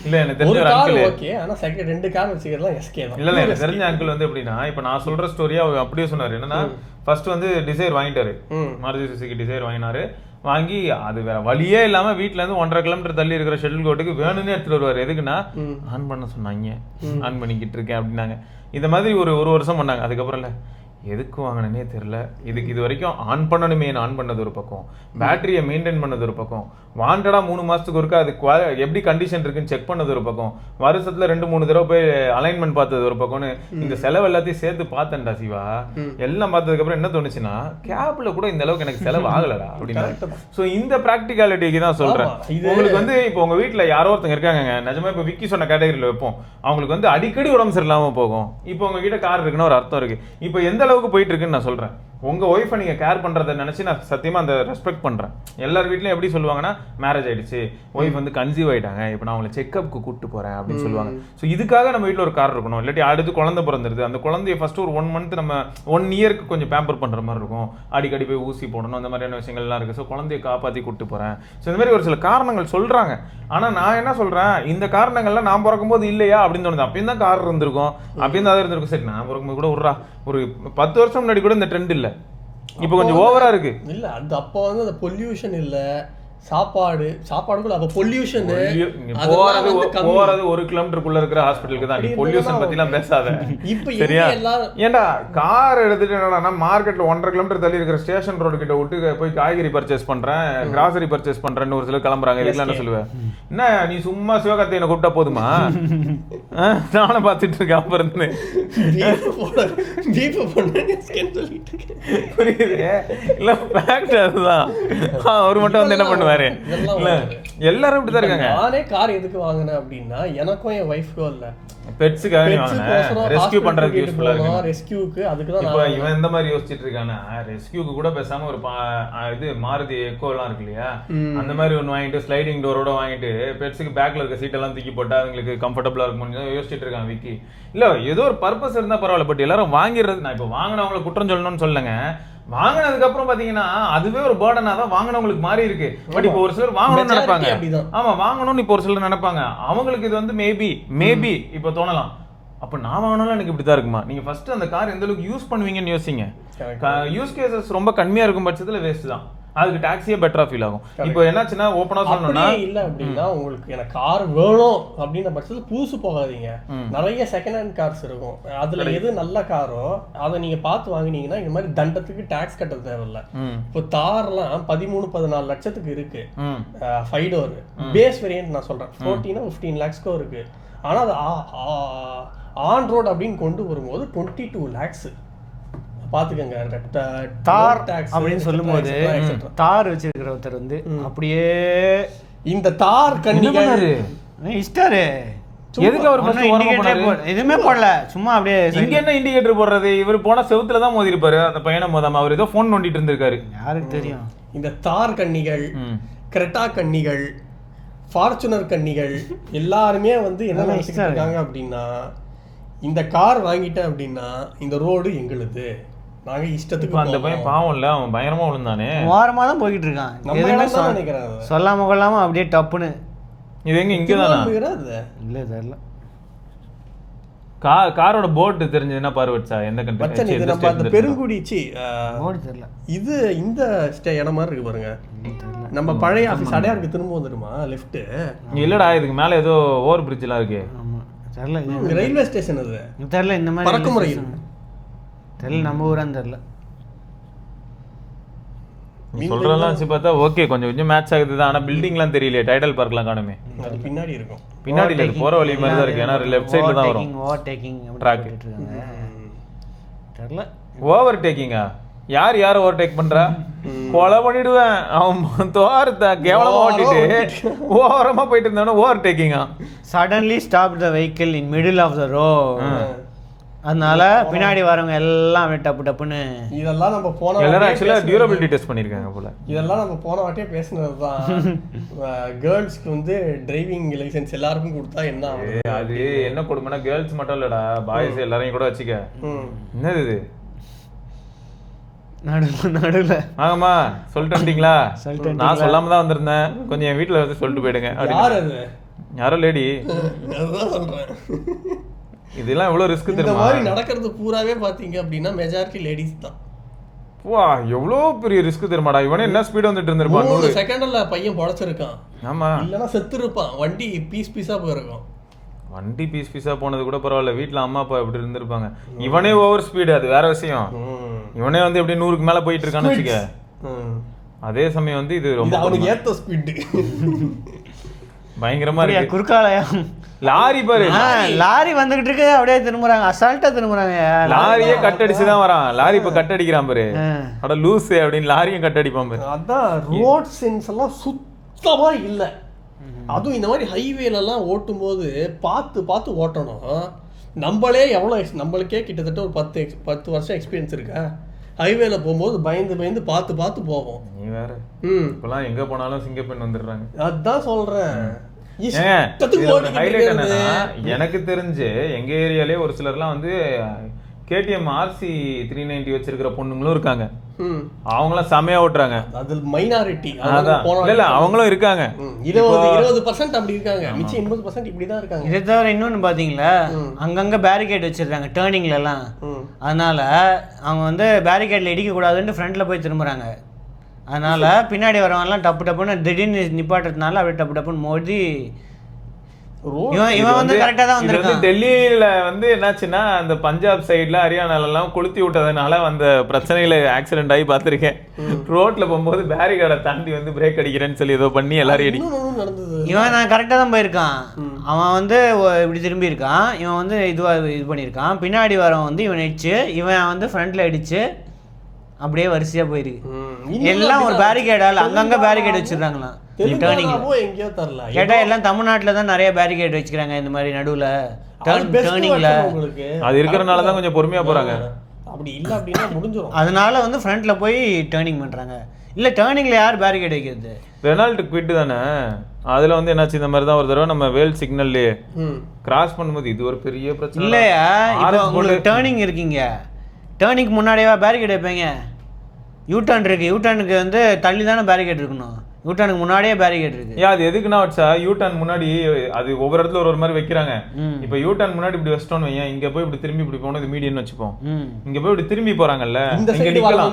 Speaker 3: இல்ல எனக்கு தெரிஞ்ச
Speaker 2: ஒரு
Speaker 3: ஒரு
Speaker 2: கார்
Speaker 3: அங்கிள்
Speaker 2: ஓகே, ஆனா செகண்ட் 2 கார் வச்சுக்கிறதுலாம் எஸ்கே தான்.
Speaker 3: இல்ல எனக்கு தெரிஞ்ச அங்கிள் வந்து எப்படின்னா இப்ப நான் சொல்ற ஸ்டோரியா அவர் அப்படியே சொன்னாரு. என்னன்னா ஃபர்ஸ்ட் வந்து டிசைர் வாங்கிட்டாரு, மாருதி சுசுகி டிசைர் வாங்கினாரு. வாங்கி அது வேற வழியே இல்லாம வீட்டுல இருந்து 1.5 கிலோமீட்டர் தள்ளி இருக்கிற ஷெட்டில் கோர்ட்டுக்கு வேணும்னே எடுத்துட்டு வருவாரு. எதுக்குன்னா ஆன் பண்ண சொன்னாங்க, ஆன் பண்ணிக்கிட்டு இருக்கேன் அப்படின்னாங்க. இந்த மாதிரி ஒரு வருஷம் பண்ணாங்க. அதுக்கப்புறம் இல்ல எதுக்கு வாங்கினே தெரியல, இதுக்கு இது வரைக்கும் ஆன் பண்ணணுமே ஆன் பண்ணது ஒரு பக்கம், பேட்டரியை மெயின்டைன் பண்ணது ஒரு பக்கம், வாண்டடா 3 மாசத்துக்கு ஒருக்கா அது எப்படி கண்டிஷன் இருக்குன்னு செக் பண்ணது ஒரு பக்கம், வருஷத்துல 2-3 தடவை போய் அலைன்மெண்ட் பார்த்தது ஒரு பக்கம்னு இந்த செலவு எல்லாத்தையும் சேர்த்து பார்த்தேன்டா சிவா. எல்லாம் பார்த்ததுக்கு அப்புறம் என்ன தோணுச்சுன்னா கேப்ல கூட இந்த அளவுக்கு எனக்கு செலவு ஆகலடா அப்படின்னு. ஸோ இந்த ப்ராக்டிகாலிட்டிக்கு தான் சொல்றேன். உங்களுக்கு வந்து இப்போ உங்க வீட்டுல யாரோ ஒருத்தங்க இருக்காங்க, நிஜமா இப்போ விக்கி சொன்ன கேட்டகரியில் வைப்போம், அவங்களுக்கு வந்து அடிக்கடி உடம்பு சரியில்லாம போகும். இப்போ உங்க கிட்ட கார் இருக்குன்னு ஒரு அர்த்தம் இருக்கு. இப்போ எந்த அளவுக்கு போயிட்டு இருக்குன்னு நான் சொல்றேன். உங்க ஒய்ஃபை நீங்க கேர் பண்றதை நினைச்சு நான் சத்தியமா அந்த ரெஸ்பெக்ட் பண்றேன். எல்லார் வீட்லயும் எப்படி சொல்லுவாங்கன்னா மேரேஜ் ஆயிடுச்சு, ஒய்ஃப் வந்து கன்சீவ் ஆயிட்டாங்க, இப்போ நான் அவங்களை செக்அப்க்கு கூப்பிட்டு போறேன் அப்படின்னு சொல்லுவாங்க. ஸோ இதுக்காக நம்ம வீட்டில் ஒரு கார் இருக்கணும். இல்லாட்டி அடுத்து குழந்தை பிறந்துருது, அந்த குழந்தைய ஃபர்ஸ்ட் ஒரு 1 மந்த் நம்ம 1 இயருக்கு கொஞ்சம் பேம்பர் பண்ற மாதிரி இருக்கும், அடிக்கடி போய் ஊசி போடணும், அந்த மாதிரியான விஷயங்கள்லாம் இருக்கு. ஸோ குழந்தைய காப்பாற்றி கூப்பிட்டு போறேன். ஸோ இந்த மாதிரி ஒரு சில காரணங்கள் சொல்றாங்க. ஆனா நான் என்ன சொல்றேன், இந்த காரணங்கள்லாம் நான் பிறக்கும்போது இல்லையா அப்படின்னு தோணுது. அப்பயும் தான் கார் இருந்திருக்கும், அப்பயும் தான் இருந்திருக்கும். சரி நான் பிறக்கும்போது கூட ஒரு 10 வருஷம் முன்னாடி கூட இந்த ட்ரெண்ட் இல்லை, இப்போ கொஞ்சம் ஓவரா இருக்கு.
Speaker 2: இல்ல அது அப்போ வந்து அந்த பொல்யூஷன் இல்ல, சாப்பாடு கூட அப்ப பொல்யூஷன்
Speaker 3: போறது 1 கிலோமீட்டருக்குள்ள இருக்கிற ஹாஸ்பிட்டலுக்கு தான். நீ பொல்யூஷன் பத்தி எல்லாம் பேசாத
Speaker 2: இப்ப
Speaker 3: சரியா? ஏன்டா கார் எடுத்துட்டு என்னன்னா மார்க்கெட்ல 1.5 கிலோமீட்டர் தள்ளி இருக்கிற ஸ்டேஷன் ரோடு கிட்ட விட்டு போய் காய்கறி பர்ச்சேஸ் பண்றேன், கிராசரி பர்ச்சேஸ் பண்றேன்னு ஒரு சிலர் கிளம்புறாங்க. இதுல என்ன சொல்லுவேன், என்ன நீ சும்மா சிவகார்த்திகேயனை கூப்பிட்டா போதுமா? நானும் பார்த்துட்டு இருக்கேன் அப்ப இருந்து. புரியுது இல்ல, ஃபேக்ட் அதுதான். அவர் மட்டும் வந்து என்ன பண்ணுவாரு, எல்லாரும் இப்படிதான் இருக்காங்க.
Speaker 2: நானே கார் எதுக்கு வாங்கினேன் அப்படின்னா எனக்கும் என் வைஃப்க்கும் இல்ல,
Speaker 3: பெட்ஸுக்காக ரெஸ்கியூ பண்றதுக்கு யூஸ்ஃபுல்லா இருக்கு.
Speaker 2: ரெஸ்கியூக்கு அதுக்கு தான்.
Speaker 3: இப்போ இவன் இந்த மாதிரி யோசிச்சிட்டு இருக்கானா, ரெஸ்கியூக்கு கூட பேசாம ஒரு இது மாருதி எக்கோ எல்லாம் இருக்கு இல்லையா, அந்த மாதிரி ஒன்று வாங்கிட்டு ஸ்லைடிங் டோரோட வாங்கிட்டு பெட்ஸுக்கு பேக்ல இருக்க சீட் எல்லாம் தூக்கி போட்டா அவங்களுக்கு கம்ஃபர்டபுளா இருக்கும்னு யோசிச்சுட்டு இருக்கான் விக்கி. இல்ல ஏதோ ஒரு பர்பஸ் இருந்தா பரவாயில்ல, பட் எல்லாரும் வாங்கிடுறது. நான் இப்போ வாங்கினவங்களை குற்றம் சொல்லணும்னு சொல்லுங்க, வாங்கினதுக்கு அப்புறம் பாத்தீங்கன்னா அதுவே ஒரு பர்டனா தான் வாங்கினவங்களுக்கு மாறி இருக்கு. பட் இப்போ ஒரு சிலர் வாங்கணும்னு நினைப்பாங்க. ஆமா வாங்கணும்னு இப்போ ஒரு சிலர் நினைப்பாங்க, அவங்களுக்கு இது வந்து மேபி இப்போ தோணலாம். அப்ப நான் வாங்கினாலும் எனக்கு இப்படிதான் இருக்குமா? நீங்க ஃபர்ஸ்ட் அந்த கார் எந்த அளவுக்கு யூஸ் பண்ணுவீங்கன்னு யோசிங்க. யூஸ் கேசஸ் ரொம்ப கம்மியா இருக்கும் பட்சத்துல வேஸ்ட் தான், அதுக்கு டாக்ஸியே பெட்டரா ஃபீல் ஆகும். இப்போ என்னாச்சுன்னா ஓப்பனா சொல்லணும்னா
Speaker 2: இல்ல அப்படின்னா உங்களுக்கு எனக்கு கார் வேணும் அப்படின்ற பட்சத்துல புதுசு போகாதீங்க, நிறைய செகண்ட் ஹேண்ட் கார்ஸ் இருக்கும், அதுல எது நல்ல காரோ அதை நீங்க பார்த்து வாங்கினீங்கன்னா இந்த மாதிரி தண்டத்துக்கு டாக்ஸ் கட்ட தேவையில்ல. இப்போ தார்லாம் 13-14 லட்சத்துக்கு இருக்கு, 5 டோர் பேஸ் வேரியன்ட் நான் சொல்றேன், 14-15 lakhs இருக்கு. ஆனா அது ஆன் ரோட் அப்படின்னு கொண்டு வரும்போது 22 lakhs. பாத்துக்கங்க.
Speaker 4: தார் அப்படின்னு சொல்லும்போது தார் வச்சிருக்கிற ஒருத்தர் வந்து அப்படியே
Speaker 2: இந்த தார் கண்ணிகள்
Speaker 4: இஷ்டாரு
Speaker 3: எதுக்கு அவர்
Speaker 4: எதுவுமே போடல, சும்மா அப்படியே.
Speaker 3: இங்க என்ன இண்டிகேட்டர் போடுறது, இவர் போன செவுத்துல தான் மோதி இருப்பாரு அந்த பையனை மோதாம. அவர் ஏதோ போன் நோண்டிட்டு இருந்திருக்காரு,
Speaker 4: யாருக்கு தெரியும்.
Speaker 2: இந்த தார் கண்ணிகள், கிரெட்டா கண்ணிகள், ஃபார்ச்சுனர் கண்ணிகள் எல்லாருமே வந்து என்ன நினைச்சிட்டு இருக்காங்க அப்படின்னா, இந்த கார் வாங்கிட்டேன் அப்படின்னா இந்த ரோடு எங்களுது, நாங்க இஷ்டத்துக்கு.
Speaker 3: அந்த பையன் பாவம் இல்ல, அவன் பயங்கரமா விழுந்தானே,
Speaker 4: வாரமா தான் போய்கிட்டு இருக்கான். எதுவுமே சொல்லாம கொள்ளாம அப்படியே டப்புன்னு.
Speaker 3: இது எங்க இங்கதானா?
Speaker 4: இல்ல தெரியல.
Speaker 3: காரோட போர்டு தெரிஞ்சதுன்னா பார்வட்சா எந்த கண்ட்ரி?
Speaker 2: இது நம்ம அந்த பெருங்குடிச்சி
Speaker 4: போர்டு தெரியல.
Speaker 2: இது இந்த இடம் மாதிரி இருக்கு பாருங்க, நம்ம பழைய ஆபீஸ் அடையாருக்கு திரும்ப வந்துடுமா லெஃப்ட்?
Speaker 3: இல்லடா இதுக்கு மேல ஏதோ ஓவர் பிரிட்ஜ் எல்லாம் இருக்கு.
Speaker 2: தெரியல, ரயில்வே ஸ்டேஷன் அது
Speaker 4: தெரியல. இந்த மாதிரி
Speaker 2: பறக்குமுறை
Speaker 4: தெரியல, நம்ம ஊரான்னு தெரியல.
Speaker 3: சொல்றதெல்லாம் வச்சு பார்த்தா ஓகே, கொஞ்சம் மேட்ச் ஆகுது தான். ஆனா பில்டிங்லாம் தெரியலையே, டைடல் பார்க்லாம் காணுமே.
Speaker 2: அது பின்னாடி இருக்கும்,
Speaker 3: பின்னாடி இல்ல போற வழி மாதிரி தான் இருக்கு. ஏன்னா லெஃப்ட் சைடுல தான் வரும்.
Speaker 4: ஓவர் டேக்கிங்
Speaker 3: ட்ராக்
Speaker 4: தெரியல.
Speaker 3: ஓவர் டேக்கிங்கா? யார் ஓவர் டேக் பண்றா? கொலை பண்ணிடுவேன். அவன் தோரத்தை கேவலமா ஓட்டிட்டு ஓரமா போயிட்டு இருந்தானே ஓவர் டேக்கிங்கா?
Speaker 4: Suddenly stop the vehicle in middle of the road. அதனால பின்னாடி வரவங்க எல்லாம் டப்புன்னு.
Speaker 2: இதெல்லாம் நம்ம போன
Speaker 3: எல்லாரும் ஆக்சுவலா டியூரபிலிட்டி டெஸ்ட் பண்ணிருக்காங்க போல.
Speaker 2: இதெல்லாம் நம்ம போன வாட்டியே பேசினதுதான். கேர்ள்ஸ்க்கு வந்து டிரைவிங் லைசென்ஸ் எல்லாருக்கும் கொடுத்தா என்ன ஆகும்?
Speaker 3: அது என்ன கொடுமைனா கேர்ள்ஸ் மட்டும் இல்லடா, பாய்ஸ் எல்லாரையும் கூட வச்சுக்க. என்னது இது?
Speaker 4: நடுவில்
Speaker 3: ஆமாம்மா சொல்லிட்டு வந்தீங்களா? நான் சொல்லாம தான் வந்திருந்தேன், கொஞ்சம் என் வீட்டில் வந்து சொல்லிட்டு போயிடுங்க.
Speaker 2: யார் அது?
Speaker 3: யாரோ லேடி.
Speaker 2: அதுதான் சொல்றேன்.
Speaker 3: இதெல்லாம் எவ்வளோ ரிஸ்க்
Speaker 2: இந்த
Speaker 3: தெரியுமா?
Speaker 2: மாதிரி நடக்கிறது பூராவே பாத்தீங்க அப்படின்னா மெஜாரிட்டி லேடிஸ் தான்.
Speaker 3: வா எவ்வளோ பெரிய ரிஸ்க் தெரியுமாடா. இவனே என்ன ஸ்பீட் வந்துட்டு இருந்திருப்பான்.
Speaker 2: 3 செகண்ட்ல பையன் பொழைச்சிருக்கான்.
Speaker 3: ஆமா,
Speaker 2: இல்லைன்னா செத்து இருப்பான். வண்டி பீஸ் பீஸா போயிருக்கும்.
Speaker 3: வண்டி பீஸ் பீஸா போனது கூட பரவாயில்ல, வீட்டில் அம்மா அப்பா எப்படி இருந்திருப்பாங்க. இவனே ஓவர் ஸ்பீடு, அது வேற விஷயம். இவனே வந்து எப்படி 100க்கு மேல போயிட்டு இருக்கான்னு வச்சுக்க. அதே சமயம் வந்து இது ரொம்ப
Speaker 2: அவனுக்கு ஏத்த ஸ்பீடு
Speaker 3: பயங்கரமா இருக்கு.
Speaker 4: குறுக்காலயம்
Speaker 3: லாரி பாரு,
Speaker 4: லாரி வந்துகிட்டு இருக்கு, அப்படியே திரும்புறாங்க, அசால்ட்டா திரும்புறாங்க.
Speaker 3: லாரியே கட் அடிச்சுதான் வரான். லாரி இப்ப கட் அடிக்கிறான் பாரு, அட லூசு அப்படின்னு லாரியும் கட் அடிப்பான் பாரு.
Speaker 2: அதான் ரோட் சென்ஸ் எல்லாம் சுத்தமா இல்ல. அதுவும் இந்த மாதிரி ஹைவேல எல்லாம் ஓட்டும் போது பார்த்து பார்த்து ஓட்டணும். நம்மளுக்கே கிட்டத்தட்ட ஒரு 10 வருஷம் எக்ஸ்பீரியன்ஸ் இருக்கா. ஹைவேல போகும்போது பயந்து பயந்து பார்த்து பார்த்து போவோம்.
Speaker 3: நீ வேற இப்பெல்லாம் எங்க போனாலும் சிங்கப்பெண் வந்துடுறாங்க.
Speaker 2: அதான் சொல்றேன்.
Speaker 3: ஹைலைட் என்னன்னா, எனக்கு தெரிஞ்சு எங்க ஏரியாலே ஒரு சிலர்லாம் வந்து KTM RC 390 வச்சிருக்கிற பொண்ணுங்களும் இருக்காங்க. அவங்களாம் செமையா ஓட்டுறாங்க.
Speaker 2: அது மைனாரிட்டி.
Speaker 3: இல்ல அவங்களும் இருக்காங்க.
Speaker 2: 20% அப்படி இருக்காங்க, மிச்சம் 80% இப்படிதான் இருக்காங்க.
Speaker 4: இதை தவிர இன்னொன்னு பாத்தீங்களா, அங்கங்க பேரிகேட் வச்சிருக்காங்க டேர்னிங்ல எல்லாம். அதனால அவங்க வந்து பேரிகேட்ல இடிக்க கூடாதுன்னு ஃப்ரண்ட்ல போய் திரும்புறாங்க. அதனால பின்னாடி வரவங்கலாம் டப்பு டப்புன்னு திடீர்னு நிப்பாட்டுறதுனால அப்படியே டப்பு டப்புன்னு மோதி இவன் வந்து கரெக்டா தான் வந்திருக்கான்.
Speaker 3: டெல்லியில வந்து என்னாச்சுன்னா, அந்த பஞ்சாப் சைட்ல ஹரியானால எல்லாம் கொளுத்தி விட்டதுனால அந்த பிரச்சனையில ஆக்சிடென்ட் ஆகி பார்த்திருக்கேன். ரோட்ல போகும்போது பேரிகார்டை தாண்டி வந்து பிரேக் அடிக்கிறேன்னு சொல்லி ஏதோ பண்ணி எல்லாரும் அடி.
Speaker 4: இவன் நான் கரெக்டா தான் போயிருக்கான். அவன் வந்து இப்படி திரும்பி இருக்கான், இவன் வந்து இது பண்ணியிருக்கான். பின்னாடி வரவன் வந்து இவன் இடிச்சு, இவன் வந்து ஃப்ரண்ட்ல அடிச்சு அப்படியே வரிசையா போயிருக்கு. எல்லாம் ஒரு பேரிகேடால அங்கங்க பேரிகேட் வச்சிருக்காங்களாம். கேட்டா எல்லாம் தமிழ்நாட்டுல தான் நிறைய பேரிகேட் வச்சுக்கிறாங்க இந்த மாதிரி நடுவுல டேர்னிங்ல.
Speaker 3: அது இருக்கிறனாலதான் கொஞ்சம் பொறுமையா போறாங்க.
Speaker 2: அப்படி இல்ல அப்படின்னா முடிஞ்சிடும்.
Speaker 4: அதனால வந்து ஃப்ரண்ட்ல போய் டேர்னிங் பண்றாங்க. இல்ல டேர்னிங்ல யார் பேரிகேட் வைக்கிறது?
Speaker 3: ரெனால்ட் குவிட் தானே. அதுல வந்து என்னாச்சு, இந்த மாதிரி தான் ஒரு தடவை நம்ம வேல் சிக்னல்லே கிராஸ் பண்ணும்போது இது ஒரு பெரிய பிரச்சனை.
Speaker 4: இல்லையா, இப்போ உங்களுக்கு டேர்னிங் இருக்கீங்க, டேர்னிங்க்கு முன்னாடியே பேரிகேட் வைப்பீங்க. யூட்டர்ன் இருக்கு, யூட்டர்னுக்கு வந்து தள்ளி தானே பேரிகேட் இருக்கணும். யூட்டர்னுக்கு முன்னாடியே பேரிகேட் இருக்கு.
Speaker 3: ஏன் அது எதுக்குன்னா வச்சா, யூட்டர்ன் முன்னாடி அது ஒவ்வொரு இடத்துல ஒரு மாதிரி வைக்கிறாங்க. இப்ப யூட்டர்ன் முன்னாடி இப்படி வச்சிட்டோம்னு வையன், இங்க போய் இப்படி திரும்பி இப்படி போனது மீடியன் வச்சுப்போம். இங்க போய் இப்படி திரும்பி போறாங்கல்ல, இங்க நிக்கலாம்,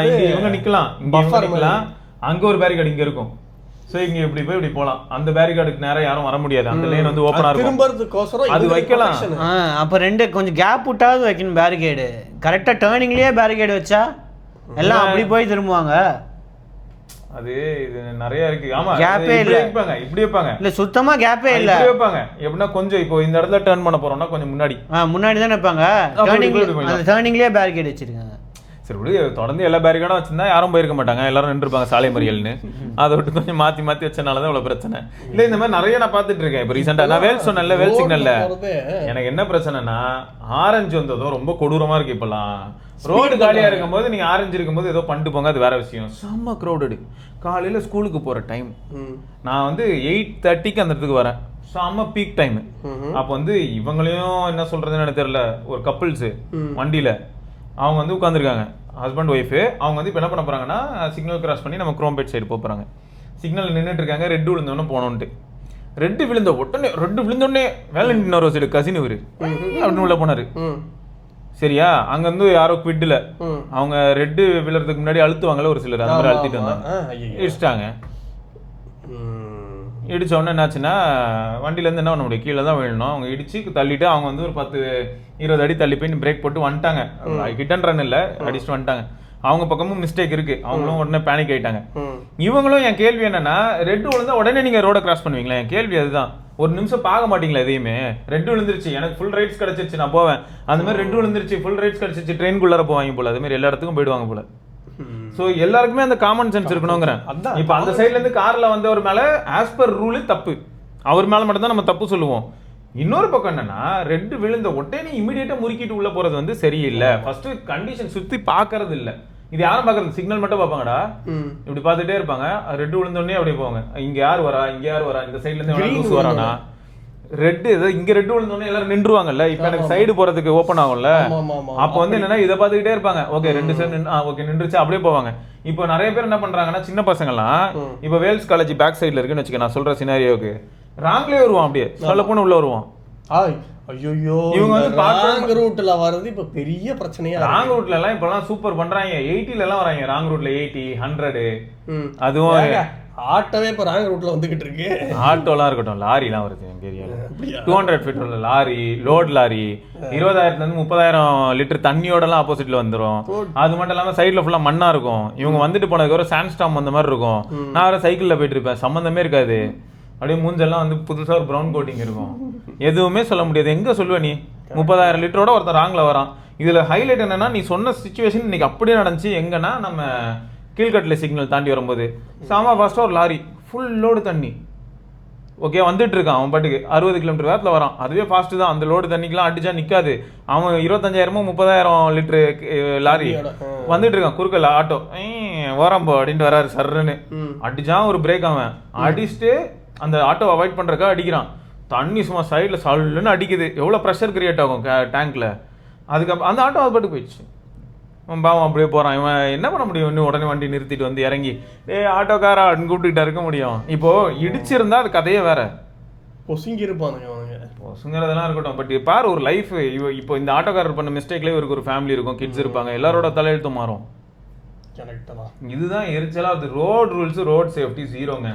Speaker 3: இங்க இவங்க நிக்கலாம், இங்க நிக்கலாம், அங்க ஒரு பேரிகேட் இங்க இருக்கும். சோ இங்க இப்படி போய் இப்படி போலாம். அந்த பேரிகார்டுக்கு நேரா யாரும் வர முடியாது. அந்த லைன் வந்து ஓபனா இருக்கும், திரும்பறதுக்கோசரம் அது வைக்கலாம்.
Speaker 4: அப்ப ரெண்டு கொஞ்சம் கேப் விட்டாவது வைக்கணும் பேரிகேட். கரெக்டா டர்னிங்லயே பேரிகேட் வச்சா எல்லாம் அப்படி போய் திரும்புவாங்க.
Speaker 3: அது இது நிறைய இருக்கு. ஆமா,
Speaker 4: கேப்பே இல்ல,
Speaker 3: வைப்பாங்க இப்படி வைப்பாங்க.
Speaker 4: இல்ல சுத்தமா கேப்பே இல்ல,
Speaker 3: இப்படி வைப்பாங்க. எப்படின்னா கொஞ்சம் இப்போ இந்த இடத்துல டர்ன் பண்ண போறோம்னா கொஞ்சம் முன்னாடி
Speaker 4: தான் வைப்பாங்க. அந்த டர்னிங்லயே பேரிகேட் வச்சிருக்காங்க.
Speaker 3: சரி விடு, தொடர்ந்து எல்லா பேரிகார்டும் வச்சிருந்தா யாரும் போயிருக்க மாட்டாங்க, எல்லாரும் நின்றுப்பாங்க சாலை மறியல்னு. அதை விட்டு கொஞ்சம் மாத்தி மாத்தி வச்சனாலதான் இவ்வளவு பிரச்சனை. இல்ல இந்த மாதிரி நிறைய நான் பாத்துட்டு இருக்கேன். இப்ப ரீசெண்டா நான் வேல் சொன்னேன்ல, வேல் சிக்னல்ல எனக்கு என்ன பிரச்சனைனா, ஆரஞ்சு வந்ததும் ரொம்ப கொடூரமா இருக்கு. இப்பெல்லாம் ரோடு காலியா இருக்கும் போது நீங்க ஆரஞ்சு இருக்கும் போது ஏதோ பண்ணிட்டு போங்க, அது வேற விஷயம். செம்ம க்ரௌடடு. காலையில ஸ்கூலுக்கு போற டைம், நான் வந்து 8:30க்கு அந்த இடத்துக்கு வரேன். செம்ம பீக் டைம். அப்ப வந்து இவங்களையும் என்ன சொல்றதுன்னு எனக்கு தெரியல, ஒரு கப்பிள்ஸ் வண்டியில அவங்க வந்து உட்காந்துருக்காங்க, ஹஸ்பண்ட் ஒய்ஃபு. அவங்க வந்து இப்போ என்ன பண்ண போறாங்கன்னா, சிக்னல் கிராஸ் பண்ணி நம்ம குரோம்பேட் சைடு போகிறாங்க. சிக்னல் நின்றுட்டு இருக்காங்க, ரெட்டு விழுந்தோடனே போனோன்ட்டு. ரெட்டு விழுந்தோடனே வேலண்டின் ஒரு சைடு கசின் இவரு அப்படின்னு உள்ள போனாரு. சரியா, அங்க வந்து யாரோ குவிட்ல அவங்க ரெட்டு விழுறதுக்கு முன்னாடி அழுத்துவாங்கல்ல ஒரு சிலர், அந்த மாதிரி அழுத்திட்டு வந்தாங்க, இடிச்சிட்டாங்க. இடிச்ச உடனே என்னாச்சுன்னா, வண்டியிலேருந்து என்ன பண்ண முடியும், கீழே தான் விழணும். அவங்க இடிச்சு தள்ளிட்டு அவங்க வந்து ஒரு 10-20 அடி தள்ளி போய் பிரேக் போட்டு வந்துட்டாங்க. ஹிட் அண்ட் ரன் இல்லை, அடிச்சுட்டு வந்துட்டாங்க. அவங்க பக்கமும் மிஸ்டேக் இருக்கு, அவங்களும் உடனே பேனிக் ஆயிட்டாங்க. இவங்களும் என் கேள்வி என்னன்னா, ரெட் விழுந்தா உடனே நீங்க ரோட கிராஸ் பண்ணுவீங்களா? என் கேள்வி அதுதான். ஒரு நிமிஷம் பார்க்க மாட்டீங்களா எதையுமே? ரெட் விழுந்துருச்சு, எனக்கு ஃபுல் ரைட்ஸ் கிடைச்சிருச்சு, நான் போவேன். அந்த மாதிரி ரெட் விழுந்துருச்சு, ஃபுல் ரைட்ஸ் கிடைச்சிருச்சு, ட்ரெயின்குள்ளார போவாங்க போல. அது மாதிரி எல்லா இடத்துக்கும் போயிடுவாங்க போல. சோ எல்லாருக்குமே அந்த காமன் சென்ஸ் இருக்கணுங்கிறேன். இப்ப அந்த சைட்ல இருந்து கார்ல வந்தவர் மேல ஆஸ் பர் ரூல் தப்பு, அவர் மேல மட்டும் தான் நம்ம தப்பு சொல்லுவோம். இன்னொரு பக்கம் என்னன்னா, ரெட் விழுந்த உடனே இமிடியேட்டா முறுக்கிட்டு உள்ள போறது வந்து சரியில்லை. ஃபர்ஸ்ட் கண்டிஷன் சுத்தி பாக்குறது இல்ல. இது யாரும் பாக்குறது, சிக்னல் மட்டும் பாப்பாங்கடா, இப்படி பாத்துட்டே இருப்பாங்க. ரெட் விழுந்த உடனே அப்படியே போவாங்க, இங்க யார் வரா, இங்க யார் வரா, இந்த சைட்ல இருந்து வரானா, ரெட் ஏதோ இங்க ரெட் விழுந்தோடனே எல்லாரும் நின்றுவாங்கல்ல. இப்போ எனக்கு சைடு போறதுக்கு ஓப்பன் ஆகும்ல, அப்போ வந்து என்னன்னா இதை பார்த்துக்கிட்டே இருப்பாங்க. ஓகே 2 சைடு ஓகே நின்றுச்சு அப்படியே போவாங்க. இப்போ நிறைய பேர் என்ன பண்றாங்கன்னா சின்ன பசங்கலாம் இப்போ வேல்ஸ் காலேஜ் பேக் சைடுல இருக்குன்னு வச்சுக்க, நான் சொல்ற சினாரியோக்கு ராங்லேயே வருவான், அப்படியே சொல்ல போன உள்ள வருவான்.
Speaker 2: ஐயோ இவங்க வந்து ராங் ரூட்ல வரது இப்ப பெரிய பிரச்சனையா.
Speaker 3: ராங் ரூட்ல எல்லாம் இப்பெல்லாம் சூப்பர் பண்றாங்க. 80ல எல்லாம் வராங்க ராங் ரூட்ல, 80 100. அதுவும்
Speaker 2: ஆட்டோவே இப்ப ராங் ரூட்ல வந்துகிட்டு இருக்கு.
Speaker 3: ஆட்டோலாம் இருக்கட்டும், லாரிலாம் வருது எங்க ஏரியால. 200 feet உள்ள லாரி, லோட் லாரி 20,000 இருந்து 30,000 லிட்டர் தண்ணியோட எல்லாம் ஆப்போசிட்ல வந்துரும். அது மட்டும் இல்லாம சைட்ல ஃபுல்லா மண்ணா இருக்கும். இவங்க வந்துட்டு போனதுக்கு ஒரு சாண்ட் ஸ்டாம் அந்த மாதிரி இருக்கும். நான் வேற சைக்கிள்ல போயிட்டு இருப்பேன், சம்பந்தமே இருக்காது. அப்படியே மூஞ்செல்லாம் வந்து புதுசா ஒரு ப்ரௌன் கோட்டிங் இருக்கும். எதுவுமே சொல்ல முடியாது. எங்க சொல்லுவ நீ 30,000 லிட்டரோட ஒருத்தர் ராங்ல வரான். இதுல ஹைலைட் என்னன்னா, நீ சொன்ன சிச்சுவேஷன் இன்னைக்கு அப்படியே நடந்துச்சு. எங்கன்னா நம்ம கீழ்கட்டில சிக்னல் தாண்டி வரும்போது சாமா ஃபாஸ்டா ஒரு லாரி ஃபுல் லோடு தண்ணி ஓகே வந்துட்டு இருக்கான். அவன் பாட்டுக்கு 60 கிலோமீட்டர் வேகத்துல வரான். அதுவே ஃபாஸ்ட் தான். அந்த லோடு தண்ணிக்கெல்லாம் அடிச்சா நிக்காது. அவன் 25,000 30,000 லிட்டரு லாரி வந்துட்டு இருக்கான். குறுக்கல ஆட்டோ ஓரம்போ அப்படின்ட்டு வராரு. சர்ன்னு அடிச்சான் ஒரு பிரேக். அவன் அடிச்சுட்டு அந்த ஆட்டோ அவாய்ட் பண்றதுக்காக அடிக்கிறான். தண்ணி சும்மா சைட்ல சல்லுன்னு அடிக்குது. எவ்வளவு ப்ரெஷர் கிரியேட் ஆகும் டேங்க்ல. அதுக்கப்புறம் அந்த ஆட்டோ அது பாட்டுக்கு போயிடுச்சு. பாவம் அப்படியே போறான். இவன் என்ன பண்ண முடியும்? இன்னும் உடனே வண்டி நிறுத்திட்டு வந்து இறங்கி ஆட்டோக்காரா அப்படின்னு கூப்பிட்டுக்கிட்டா இருக்க முடியும்? இப்போ இடிச்சிருந்தா அது கதையே வேற.
Speaker 2: பொசுங்கி இருப்பானுங்க அவனுங்க.
Speaker 3: பொசுங்கிறதெல்லாம் இருக்கட்டும். பட் பாரு ஒரு லைஃப். இப்போ இந்த ஆட்டோக்காரர் பண்ண மிஸ்டேக்லேயே இவருக்கு ஒரு ஃபேமிலி இருக்கும், கிட்ஸ் இருப்பாங்க, எல்லாரோட தலையெழுத்து மாறும். இதுதான் எரிச்சலா. அது ரோட் ரூல்ஸ், ரோட் சேஃப்டி ஜீரோங்க.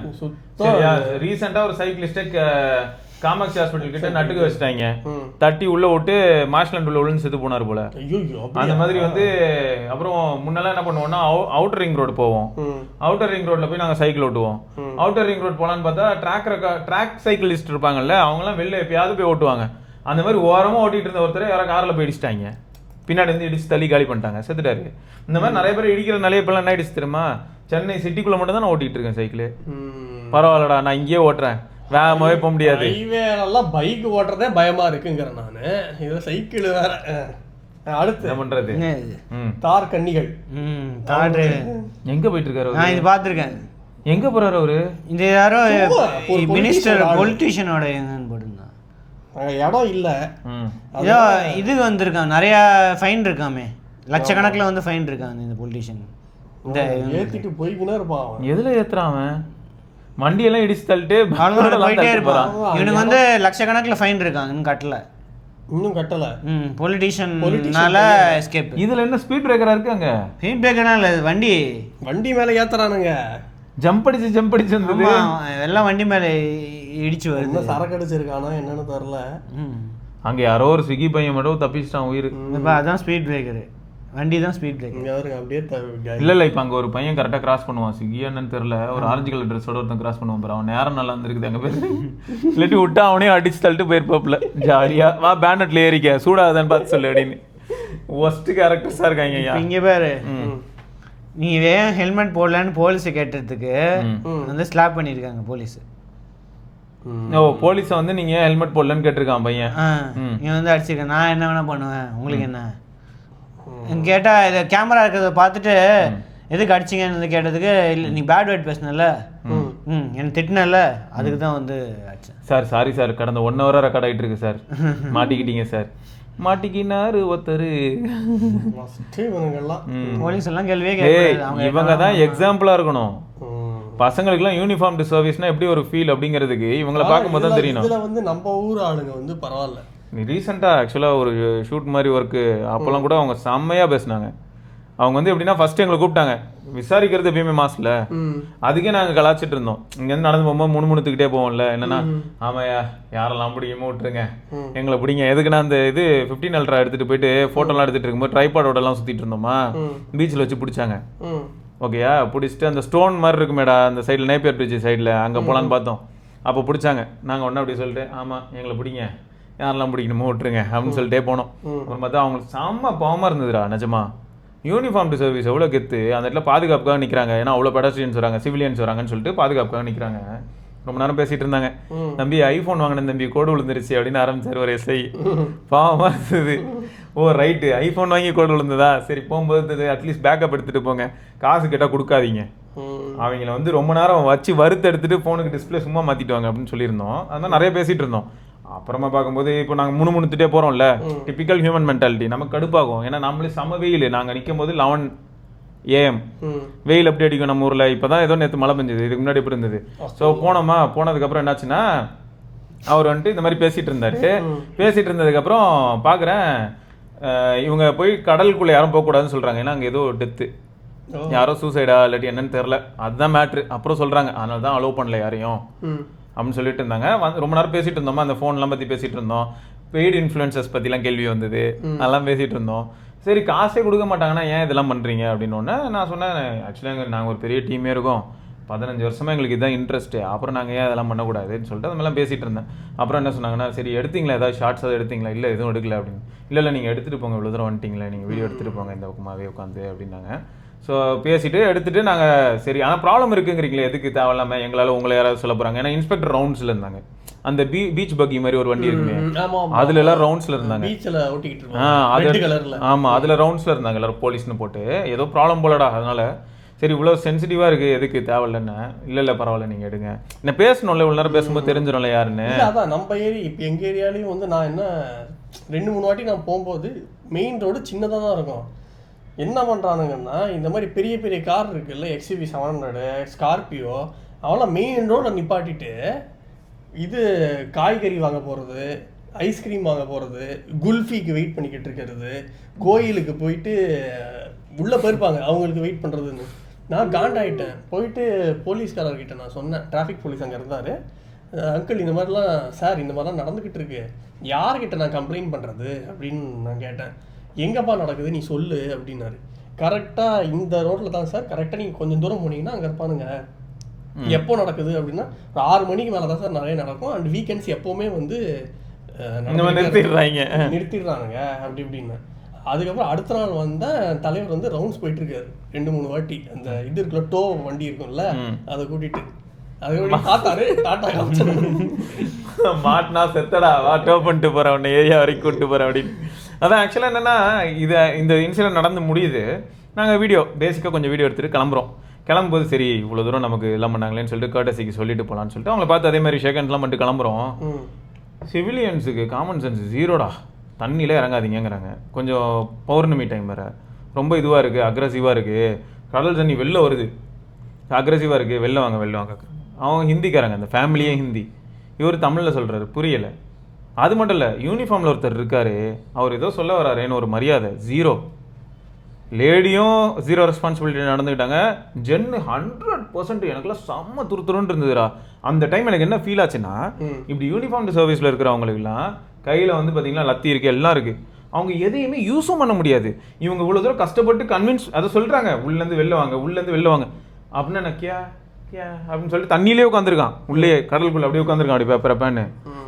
Speaker 3: சரியா? ரீசெண்டா ஒரு சைக்கிளிஸ்ட காமாட்சி ஹாஸ்பிட்டல் கிட்ட நட்டுக்க வச்சுட்டாங்க. தட்டி உள்ள விட்டு மார்ஷ்லாண்ட் உள்ள விழுந்து செத்து போனார் போல. அந்த மாதிரி வந்து அப்புறம் முன்னெல்லாம் என்ன பண்ணுவோம்னா அவுட்டர் ரிங் ரோடு போவோம். அவுட்டர் ரிங் ரோட்ல போய் நாங்க சைக்கிள் ஓட்டுவோம். அவுட்டர் ரிங் ரோட் போலான்னு பார்த்தா ட்ராக் சைக்கிளிஸ்ட் இருப்பாங்கல்ல, அவங்க எல்லாம் வெளில எப்பயாவது போய் ஓட்டுவாங்க. அந்த மாதிரி ஓரமா ஓட்டிட்டு இருந்த ஒருத்தர் யாரோ கார்ல போய் இடிச்சிட்டாங்க. பின்னாடி வந்து இடிச்சு தள்ளி காலி பண்ணிட்டாங்க, செத்துட்டாரு. இந்த மாதிரி நிறைய பேர் இடிக்கிற நிலைய இப்பெல்லாம் என்ன ஆயிடுச்சு தெரியுமா? சென்னை சிட்டிக்குள்ள மட்டும் தான் நான் ஓட்டிட்டு இருக்கேன் சைக்கிள். பரவாயில்லடா, நான் இங்கேயே ஓட்டுறேன், வேகமாவே போக முடியாது.
Speaker 2: ஹைவேலாம் பைக் ஓட்டுறதே பயமா இருக்குங்கிற நானு. இது சைக்கிள் வேற. அடுத்து
Speaker 3: என்ன பண்றது?
Speaker 2: தார் கன்னிகள்
Speaker 3: எங்க போயிட்டு இருக்காரு?
Speaker 4: நான் இது பாத்துருக்கேன்.
Speaker 3: எங்க போறாரு அவரு?
Speaker 4: இந்த யாரோ மினிஸ்டர் பொலிட்டிஷியனோட எங்கன்னு போட்டுருந்தான்.
Speaker 2: இடம் இல்ல,
Speaker 4: ஏதோ இது வந்திருக்கான். நிறைய ஃபைன் இருக்காமே, லட்சக்கணக்கில் வந்து ஃபைன் இருக்காங்க இந்த பொலிட்டிஷியன். இந்த
Speaker 2: ஏத்திட்டு போய்க்கினே இருப்பான்.
Speaker 3: எதுல ஏத்துறான் அவன்? வண்டியெல்லாம் இடிச்சு தள்ளிட்டு
Speaker 4: போயிட்டே இருப்பான். இவனுக்கு வந்து லட்சக்கணக்கில் ஃபைன் இருக்காங்க, இன்னும் கட்டல.
Speaker 2: இன்னும் கட்டல.
Speaker 4: பொலிட்டிஷியனால எஸ்கேப்.
Speaker 3: இதுல என்ன ஸ்பீட் பிரேக்கரா இருக்கு? அங்க
Speaker 4: ஸ்பீட் பிரேக்கரா இல்ல, வண்டி மேல
Speaker 3: ஏத்துறானுங்க. ஜம்ப் அடிச்சு வந்தது
Speaker 4: எல்லாம் வண்டி மேல இடிச்சு வருது.
Speaker 2: சரக்கு அடிச்சிருக்கானா என்னன்னு தெரியல.
Speaker 3: அங்க யாரோ ஒரு ஸ்விக்கி பையன் மட்டும் தப்பிச்சிட்டான் உயிர்.
Speaker 4: அதான் ஸ்பீட் பிரேக்கர், வண்டி தான் ஸ்பீட் பிரேக்கர்.
Speaker 2: அப்படியே
Speaker 3: இல்ல இப்ப அங்க ஒரு பையன் கரெக்டா கிராஸ் பண்ணுவான். ஸ்விக்கி என்னன்னு தெரியல, ஒரு ஆரஞ்சு கலர் ட்ரெஸ்ஸோட ஒருத்தன் கிராஸ் பண்ணுவான் பாரு. அவன் நேரம் நல்லா இருந்திருக்குது அங்க பேர். இல்லாட்டி விட்டா அவனே அடிச்சு தள்ளிட்டு போயிருப்பாப்ல ஜாலியா. வா பேனட்ல ஏறிக்க, சூடாதான்னு பார்த்து சொல்லு அப்படின்னு. ஒஸ்ட் கேரக்டர்ஸா இருக்காங்க
Speaker 4: இங்க பேரு. நீ ஏன் ஹெல்மெட் போடலன்னு போலீஸ் கேட்டதுக்கு வந்து ஸ்லாப் பண்ணிருக்காங்க போலீஸ்.
Speaker 3: ஓ, போலீஸ வந்து நீங்க ஹெல்மெட் போடலன்னு கேட்டிருக்கான் பையன்.
Speaker 4: நீ வந்து அடிச்சிருக்க, நான் என்ன வேணா பண்ணுவேன், உங்களுக்கு என்ன கேட்டா இதை கேமரா இருக்கிறத பார்த்துட்டு எதுக்கு அடிச்சிங்கன்னு கேட்டதுக்கு, இல்லை நீ பேட் வேர்ட் பேசினல, என்ன திட்டினல, அதுக்கு தான் வந்து அடிச்சேன்
Speaker 3: சார். சாரி சார், கடந்த 1 hour ரெக்கார்ட் ஆகிட்டு இருக்கு சார். மாட்டிக்கிட்டீங்க சார். மாட்டிக்கினாரு ஒருத்தரு.
Speaker 4: போலீஸ் எல்லாம் கேள்வியே
Speaker 3: இவங்க தான் எக்ஸாம்பிளா இருக்கணும். பசங்களுக்குலாம் யூனிஃபார்ம் சர்வீஸ்னா எப்படி ஒரு ஃபீல் அப்படிங்கிறதுக்கு இவங்களை பார்க்கும்போது தான் தெரியணும்.
Speaker 2: இதுல வந்து நம்ம ஊர் ஆளுங்க வந்து பரவாயில்ல.
Speaker 3: ரீசெண்டாக ஆக்சுவலாக ஒரு ஷூட் மாதிரி ஒர்க்கு அப்போல்லாம் கூட அவங்க செம்மையாக பேசினாங்க. அவங்க வந்து எப்படின்னா ஃபர்ஸ்ட் எங்களை கூப்பிட்டாங்க, விசாரிக்கிறது எப்பயுமே மாசில், அதுக்கே நாங்கள் கலாச்சிட்டு இருந்தோம். இங்கேருந்து நடந்து போகும்போது முணுமுணுத்துக்கிட்டே போவோம்ல, என்னன்னா ஆமாயா யாரெல்லாம் பிடிக்குமோ விட்டுருங்க, எங்களை பிடிங்க. எதுக்குன்னா அந்த இது 15 Ultra எடுத்துகிட்டு போயிட்டு ஃபோட்டோலாம் எடுத்துகிட்டு இருக்கும்போது ட்ரைபாடோடலாம் சுற்றிட்டு இருந்தோமா, பீச்சில் வச்சு பிடிச்சாங்க. ஓகேயா, பிடிச்சிட்டு அந்த ஸ்டோன் மாதிரி இருக்குமேடா அந்த சைடில், நேப்பியர் பிரிட்ஜ் சைடில், அங்கே போகலான்னு பார்த்தோம். அப்போ பிடிச்சாங்க. நாங்கள் ஒன்றா அப்படி சொல்லிட்டு ஆமாம் எங்களை பிடிங்க, யாரெல்லாம் பிடிக்கணுமோ விட்டுருங்க அப்படின்னு சொல்லிட்டே போனோம். அப்புறம் பார்த்தா அவங்களுக்கு செம்ம பாவமாக இருந்ததுடா நிஜமா. யூனிஃபார்ம் டு சர்வீஸ் எவ்வளோ கெத்து. அந்த இடத்துல பாதுகாப்புக்காக நிற்கிறாங்க. ஏன்னா அவ்வளோ பெடஸ்ட்ரியன்ஸ் வராங்க, சிவிலியன்ஸ் வராங்கன்னு சொல்லிட்டு பாதுகாப்புக்காக நிற்கிறாங்க. ரொம்ப நேரம் பேசிட்டு இருந்தாங்க. தம்பி ஐஃபோன் வாங்கினேன் தம்பி, கோடு விழுந்துருச்சு அப்படின்னு ஆரம்பிச்சார் ஒரு எஸ்ஐ. பாவமாக இருந்தது. ஓ ரைட்டு, ஐஃபோன் வாங்கி கோடு விழுந்ததா, சரி போகும்போது அட்லீஸ்ட் பேக்கப் எடுத்துகிட்டு போங்க, காசு கேட்டால் கொடுக்காதீங்க. அவங்கள வந்து ரொம்ப நேரம் வச்சு வறுத்து எடுத்துட்டு ஃபோனுக்கு டிஸ்பிளே சும்மா மாற்றிட்டு வாங்க அப்படின்னு சொல்லியிருந்தோம். அது மாதிரி நிறைய பேசிகிட்டு இருந்தோம். அப்புறமா பார்க்கும்போது இப்போ நாங்கள் முணுமுணுத்துட்டே போகிறோம்ல, டிப்பிக்கல் ஹியூமன் மென்டாலிட்டி நமக்கு கடுப்பாகும். ஏன்னா நம்மளே செம வெயில், நாங்கள் நிற்கும் போது 11 AM வெயில் அப்படி அடிக்கும் நம்ம ஊரில். இப்போ தான் ஏதோ நேற்று மழை பெஞ்சது, இதுக்கு முன்னாடி எப்படி இருந்தது. ஸோ போனதுக்கப்புறம் என்னாச்சுன்னா அவர் வந்துட்டு இந்த மாதிரி பேசிகிட்டு இருந்தார். பேசிகிட்டு இருந்ததுக்கப்புறம் பார்க்குறேன் இவங்க போய் கடலுக்குள்ளே யாரும் போகக்கூடாதுன்னு சொல்கிறாங்க. ஏன்னா அங்கே ஏதோ டெத்து, யாரோ சூசைடா இல்லாட்டி என்னன்னு தெரில, அதுதான் மேட்ரு. அப்புறம் சொல்கிறாங்க அதனால தான் அலோவ் பண்ணல யாரையும் அப்படின்னு சொல்லிட்டு இருந்தாங்க. ரொம்ப நேரம் பேசிகிட்டு இருந்தோமா, அந்த ஃபோன்லாம் பற்றி பேசிகிட்டு இருந்தோம், பெய்டு இன்ஃப்ளூயன்சர்ஸ் பற்றிலாம் கேள்வி வந்தது, அதெல்லாம் பேசிகிட்டு இருந்தோம். சரி காசே கொடுக்க மாட்டாங்கன்னா ஏன் இதெல்லாம் பண்ணுறீங்க அப்படின்னு நான் சொன்னேன், ஆக்சுவலாக நாங்கள் ஒரு பெரிய டீமே இருக்கோம், 15 வருஷமாக எங்களுக்கு இதுதான் இன்ட்ரெஸ்ட்டு, அப்புறம் நாங்கள் ஏன் இதெல்லாம் பண்ணக்கூடாதுன்னு சொல்லிட்டு அது மாதிரிலாம் பேசிகிட்டு இருந்தேன். அப்புறம் என்ன சொன்னாங்கன்னா, சரி எடுத்தீங்களா ஏதாவது ஷார்ட்ஸ் அதை எடுத்தீங்களா, இல்லை எதுவும் எடுக்கல அப்படின்னு. இல்லை நீங்கள் எடுத்துகிட்டு போங்க, இவ்வளோ தூரம் வந்துட்டீங்களா, நீங்கள் வீடியோ எடுத்துகிட்டு போங்க இந்த பக்கமாகவே உட்காந்து அப்படின்னாங்க. ஸோ பேசிட்டு எடுத்துகிட்டு நாங்கள் சரி, ஆனால் ப்ராப்ளம் இருக்குங்கிறீங்களே எதுக்கு தேவையில்லாமல் எங்களால் உங்களை யாராவது சொல்ல போகிறாங்க. ஏன்னா இன்ஸ்பெக்டர் ரவுண்ட்ஸில் இருந்தாங்க, அந்த பீச் பக்கி மாதிரி ஒரு வண்டி இருக்குமே அதுல எல்லாம் ரவுண்ட்ஸ்ல இருந்தாங்க. ஆமா அதுல ரவுண்ட்ஸ்ல இருந்தாங்க எல்லாரும் போலீஸ்னு போட்டு, ஏதோ ப்ராப்ளம் போலடா, அதனால சரி இவ்வளவு சென்சிட்டிவா இருக்கு எதுக்கு தேவையில்லைன்னு. இல்ல பரவாயில்ல நீங்க எடுங்க, என்ன பேசணும்ல இவ்வளவு நேரம் பேசும்போது தெரிஞ்சிடும்ல யாருன்னு.
Speaker 2: அதான் நம்ம ஏரியா இப்போ எங்க ஏரியாலையும் வந்து நான் என்ன 2-3 வாட்டி நான் போகும்போது மெயின் ரோடு சின்னதாக தான் இருக்கும். என்ன பண்ணுறானுங்கன்னா இந்த மாதிரி பெரிய பெரிய கார் இருக்குல்ல, XUV 700 ஸ்கார்பியோ, அவெல்லாம் மெயின் ரோட நிப்பாட்டிட்டு இது காய்கறி வாங்க போகிறது, ஐஸ்கிரீம் வாங்க போகிறது, குல்ஃபிக்கு வெயிட் பண்ணிக்கிட்டு இருக்கிறது, கோயிலுக்கு போயிட்டு உள்ளே போயிருப்பாங்க அவங்களுக்கு வெயிட் பண்ணுறதுன்னு. நான் காண்டாயிட்டேன். போயிட்டு போலீஸ்காரர்கிட்ட நான் சொன்னேன், டிராஃபிக் போலீஸ் அங்கே இருந்தார், அங்கிள் இந்த மாதிரிலாம் சார் இந்த மாதிரிலாம் நடந்துக்கிட்டு இருக்கு, யார்கிட்ட நான் கம்ப்ளைண்ட் பண்ணுறது அப்படின்னு நான் கேட்டேன். எங்கப்பா நடக்குது நீ சொல்லு அப்படின்னாரு. கரெக்டாக இந்த ரோட்டில் தான் சார், கரெக்டாக நீங்கள் கொஞ்சம் தூரம் போனீங்கன்னா அங்கே இருப்பானுங்க. எப்போ நடக்குது அப்படின்னா 6 மணிக்கு மேலே தான் சார் நிறைய நடக்கும், அண்ட் வீக்கெண்ட்ஸ் எப்போவுமே வந்து நிறுத்திடுறானுங்க அப்படி இப்படின்னு. அதுக்கப்புறம் அடுத்த நாள் வந்தால் தலைவர் வந்து ரவுண்ட்ஸ் போயிட்டு இருக்காரு 2-3 வாட்டி. அந்த இது இருக்குல்ல டோ வண்டி இருக்கும்ல, அதை கூட்டிட்டு அது பார்த்தாரு, டாட்டா
Speaker 3: மாட்டினா செத்தடா வா டோ பண்ணிட்டு போகிறேன் உன்னை ஏரியா வரைக்கும் கூப்பிட்டு போகிறேன் அப்படின்னு. அதான் ஆக்சுவலாக என்னென்னா இந்த இன்சிடென்ட் நடந்து முடியுது, நாங்கள் பேசிக்காக கொஞ்சம் வீடியோ எடுத்துகிட்டு கிளம்பும்போது சரி இவ்வளோ தூரம் நமக்கு எல்லாம் பண்ணாங்களேன்னு சொல்லிட்டு கர்டசிக்கு சொல்லிட்டு போகலான்னு சொல்லிட்டு அவங்கள பார்த்து அதே மாதிரி ஷேக்கண்ட்லாம் பண்ணிட்டு கிளம்புறோம். சிவிலியன்ஸுக்கு காமன் சென்ஸ் ஜீரோடா, தண்ணியிலே இறங்காதீங்கிறாங்க. கொஞ்சம் பௌர்ணமி டைம் வேறு, ரொம்ப இதுவாக இருக்குது, அக்ரெசிவாக இருக்குது, கடல் தண்ணி வெளில வருது, அக்ரெசிவாக இருக்குது, வெளில வாங்க. அவங்க ஹிந்திக்காரங்க, அந்த ஃபேமிலியே ஹிந்தி, இவர் தமிழில் சொல்கிறாரு, புரியலை. அது மட்டும் இல்லை, யூனிஃபார்மில் ஒருத்தர் இருக்கார், அவர் ஏதோ சொல்ல வர்றாருன்னு ஒரு மரியாதை ஜீரோ. லேடியும் ஜீரோ ரெஸ்பான்சிபிலிட்டி நடந்துக்கிட்டாங்க. ஜென்னு 100% எனக்குலாம் செம்ம துருத்துருன்னு இருந்ததுடா. அந்த டைம் எனக்கு என்ன ஃபீல் ஆச்சுன்னா, இப்படி யூனிஃபார்ம் சர்வீஸில் இருக்கிறவங்களுக்குலாம் கையில் வந்து பார்த்தீங்கன்னா லத்தி இருக்குது, எல்லாம் இருக்குது, அவங்க எதையுமே யூஸும் பண்ண முடியாது. இவங்க இவ்வளோ தூரம் கஷ்டப்பட்டு கன்வின்ஸ் அதை சொல்கிறாங்க, உள்ளேருந்து வெளில வாங்க அப்படின்னு நான் கியா அப்படின்னு சொல்லிட்டு தண்ணியிலே உட்காந்துருக்கான், உள்ளே கடலுக்குள்ள அப்படியே உட்காந்துருக்கான், அப்படி பேப்பரப்பான்னு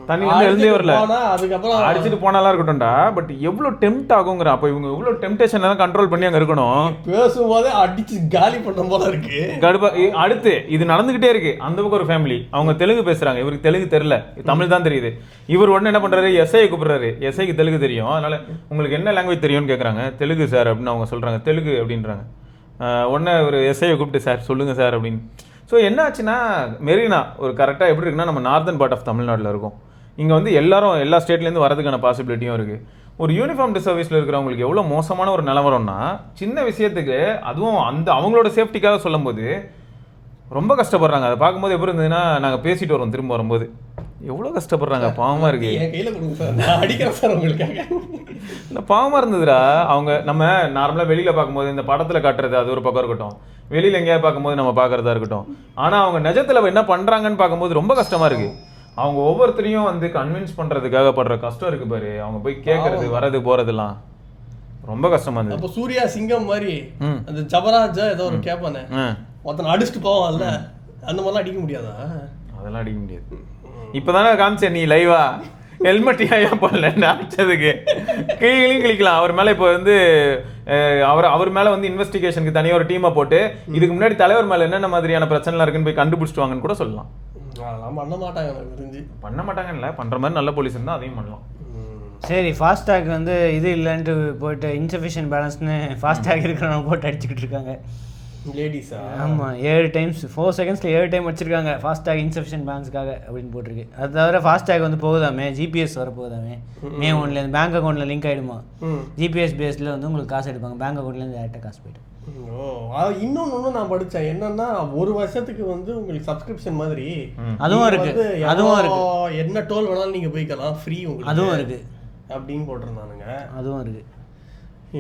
Speaker 3: தண்ணியிலேருந்து எழுந்தே வரல, அதுக்கப்புறம் அடிச்சுட்டு போனாலாம் இருக்கட்டும்டா. பட் எவ்வளோ டெம்ட் ஆகுங்கிற, அப்போ இவங்க இவ்வளோ டெம்டேஷன் தான் கண்ட்ரோல் பண்ணி அங்கே இருக்கணும்.
Speaker 2: பேசும்போதே அடிச்சு காலி பண்ணுற போல இருக்கு
Speaker 3: கடுப்பா. அடுத்து இது நடந்துகிட்டே இருக்கு, அந்த பக்கம் ஒரு ஃபேமிலி, அவங்க தெலுங்கு பேசுறாங்க, இவருக்கு தெலுங்கு தெரியல, தமிழ் தான் தெரியுது. இவர் உடனே என்ன பண்றாரு, எஸ்ஐ கூப்பிடுறாரு, எஸ்ஐக்கு தெலுங்கு தெரியும், அதனால உங்களுக்கு என்ன லாங்குவேஜ் தெரியும்னு கேட்குறாங்க. தெலுங்கு சார் அப்படின்னு அவங்க சொல்றாங்க, தெலுங்கு அப்படின்றாங்க. உடனே ஒரு எஸ்ஐயை கூப்பிட்டு சார் சொல்லுங்க சார் அப்படின்னு. ஸோ என்ன ஆச்சுன்னா, மெரினா ஒரு கரெக்டாக எப்படி இருக்குன்னா, நம்ம நார்தன் பார்ட் ஆஃப் தமிழ்நாட்டில் இருக்கும். இங்கே வந்து எல்லா ஸ்டேட்லேருந்து வரதுக்கான பாசிபிலிட்டியும் இருக்குது. ஒரு யூனிஃபார்ம் சர்வீஸில் இருக்கிறவங்களுக்கு எவ்வளோ மோசமான ஒரு நிலவரம்னா, சின்ன விஷயத்துக்கு அதுவும் அவங்களோட சேஃப்டிக்காக சொல்லும் போது ரொம்ப கஷ்டப்படுறாங்க. அதை பார்க்கும்போது எப்படி இருந்ததுன்னா, நாங்கள் பேசிட்டு வரோம் திரும்ப வரும்போது, எவ்வளோ கஷ்டப்படுறாங்க, பாவமாக இருக்கு. இல்லை பாவமாக இருந்ததுடா. அவங்க நம்ம நார்மலாக வெளியில் பார்க்கும்போது இந்த படத்தில் காட்டுறது அது ஒரு பக்கம் இருக்கட்டும், வெளியில் எங்கேயாவது பார்க்கும்போது நம்ம பார்க்குறதா இருக்கட்டும், ஆனால் அவங்க நிஜத்தில் என்ன பண்ணுறாங்கன்னு பார்க்கும்போது ரொம்ப கஷ்டமாக இருக்குது. அவங்க ஒவ்வொருத்தரையும் வந்து கன்வின்ஸ் பண்ணுறதுக்காக படுற கஷ்டம் இருக்கு பாரு, அவங்க போய் கேட்கறது வரது போகிறதுலாம் ரொம்ப கஷ்டமா இருந்தது.
Speaker 2: அப்போ சூர்யா சிங்கம் மாதிரி அந்த ஜபராஜா ஏதோ ஒரு கேட்பானே, ஒருத்தனை அடிச்சுட்டு போவான்ல, அந்த மாதிரிலாம் அடிக்க முடியாதா? அதெல்லாம்
Speaker 3: அடிக்க முடியாது. இப்போதானே காமிச்சேன் நீ லைவா, ஹெல்மெட் ஏன் போடல அடிச்சதுக்கு கீழே கிளிக்கலாம். அவர் மேலே இப்போ வந்து அவர் மேலே வந்து இன்வெஸ்டிகேஷனுக்கு தனியாக ஒரு டீமை போட்டு இதுக்கு முன்னாடி தலைவர் மேலே என்னென்ன மாதிரியான பிரச்சனைலாம் இருக்குன்னு போய் கண்டுபிடிச்சிட்டு வாங்கன்னு கூட சொல்லலாம்.
Speaker 2: அதெல்லாம் பண்ண மாட்டாங்க, எனக்கு தெரிஞ்சு
Speaker 3: பண்ண மாட்டாங்கல்ல, பண்ணுற மாதிரி நல்ல போலீஸ் இருந்தால் அதையும் பண்ணலாம்.
Speaker 4: சரி, ஃபாஸ்டாக் வந்து இது இல்லைன்ட்டு போயிட்டு இன்சஃபிஷியன்ட் பேலன்ஸ்னு ஃபாஸ்டாக் இருக்கிறவங்க போட்டு அடிச்சுக்கிட்டு இருக்காங்க.
Speaker 2: லேடிஸா?
Speaker 4: ஆமாம் 7 டைம்ஸ் 4 செகண்ட்ஸில் 7 டைம் வச்சுருக்காங்க ஃபாஸ்டாக் இன்சஃபிஷியன்ட் பேலன்ஸ்க்காக அப்படின்னு போட்டிருக்கு. அது தவிர ஃபாஸ்டாக் வந்து போகுதாமே, ஜிபிஎஸ் வர போகுதாமே மே 1 பேங்க் அக்கௌண்ட்டில் லிங்க் ஆகிடுமா. ஜிபிஎஸ் பேஸில் வந்து உங்களுக்கு காசு எடுப்பாங்க, பேங்க் அக்கௌண்ட்லேருந்து டேரெக்டாக காசு போய்ட்டு.
Speaker 2: இன்னொன்று நான் படித்தேன் என்னன்னா, 1 வருஷத்துக்கு வந்து உங்களுக்கு சப்ஸ்கிரிப்ஷன் மாதிரி
Speaker 4: அதுவும் இருக்கு.
Speaker 2: என்ன டோல் வேணாலும் நீங்கள் போய்க்கலாம், ஃப்ரீ உங்களுக்கு
Speaker 4: அதுவும் இருக்கு
Speaker 2: அப்படின்னு போட்டிருந்தானுங்க.
Speaker 4: அதுவும் இருக்கு.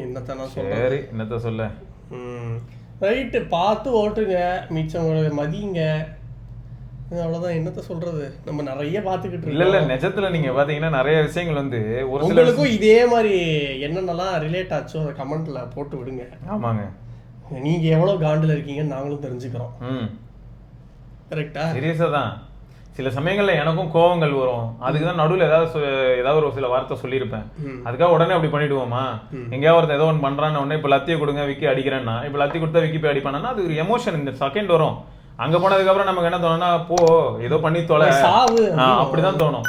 Speaker 2: என்னத்த நான் சொல்றேன்,
Speaker 3: என்னத்த சொல்ல.
Speaker 2: ரைட்டு, பார்த்து ஓட்டுங்க, மிச்சம் மதியுங்க, அவ்வளோதான். என்னத்த சொல்றது, நம்ம நிறைய பார்த்துக்கிட்டு இருக்கோம்.
Speaker 3: இல்லை நிஜத்துல நீங்க பாத்தீங்கன்னா நிறைய விஷயங்கள் வந்து ஒரு
Speaker 2: உங்களுக்கும் இதே மாதிரி என்னென்னலாம் ரிலேட் ஆச்சோ அதை கமெண்ட்ல போட்டு விடுங்க.
Speaker 3: ஆமாங்க,
Speaker 2: நீங்க எவ்வளவு காண்டில் இருக்கீங்கன்னு நாங்களும் தெரிஞ்சுக்கிறோம். கரெக்டா?
Speaker 3: சீரியஸா தான். சில சமயங்கள்ல எனக்கும் கோவங்கள் வரும், அதுக்கு தான் நடுவில் ஏதாவது ஒரு சில வார்த்தை சொல்லியிருப்பேன். அதுக்காக உடனே அப்படி பண்ணிடுவோமா? எங்கேயாவது ஒருத்தர் ஏதோ ஒன்று பண்றான்னு உடனே இப்போ லத்தியை கொடுங்க விக்கி அடிக்கிறேன்னா, இப்போ லத்தி கொடுத்தா விக்கி போய் அடிப்பானா, அது ஒரு எமோஷன் இந்த செகண்ட் வரும். அங்க போனதுக்கு அப்புறம் நமக்கு என்ன தோணும்னா, போ ஏதோ பண்ணி தொலை, அப்படிதான் தோணும்.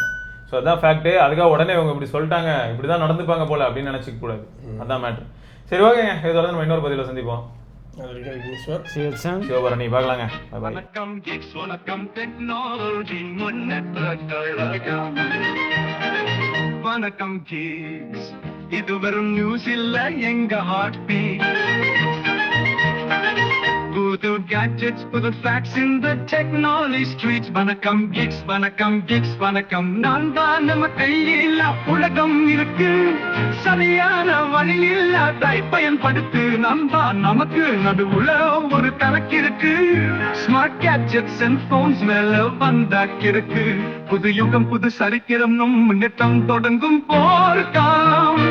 Speaker 3: ஸோ அதான் ஃபேக்ட். அதுக்காக உடனே இவங்க இப்படி சொல்லிட்டாங்க, இப்படிதான் நடந்துப்பாங்க போல அப்படின்னு நினைச்சிக்க கூடாது. அதான் மேட்ரு. சரி, ஓகேங்க, இதோட நம்ம இன்னொரு பதில சந்திப்போம். சிவபரணி பார்க்கலாங்க.
Speaker 5: வணக்கம் கிட்ஸ், வணக்கம் டெக்னாலஜி முன்னேற்றங்கள். வணக்கம் கிட்ஸ், இது வெறும் நியூஸ் இல்ல, எங்க ஹார்ட் பீட். புது gadgets, புது facts in the technology streets. வணக்கம் கிட்ஸ், வணக்கம் கிட்ஸ், வணக்கம். நான் தான் நம்ம கையில் உலகம் இருக்கு, சரியான வழியில் அதை பயன்படுத்து. நமக்கு நடுவுல ஒரு கணக்கு இருக்கு. ஸ்மார்ட் கேட்ஜெட்ஸ் அண்ட் போன்ஸ் மேல வந்தாக்கிருக்கு. புது யுகம், புது சரித்திரம், முன்னேற்றம் தொடங்கும் போர்க்காலம்.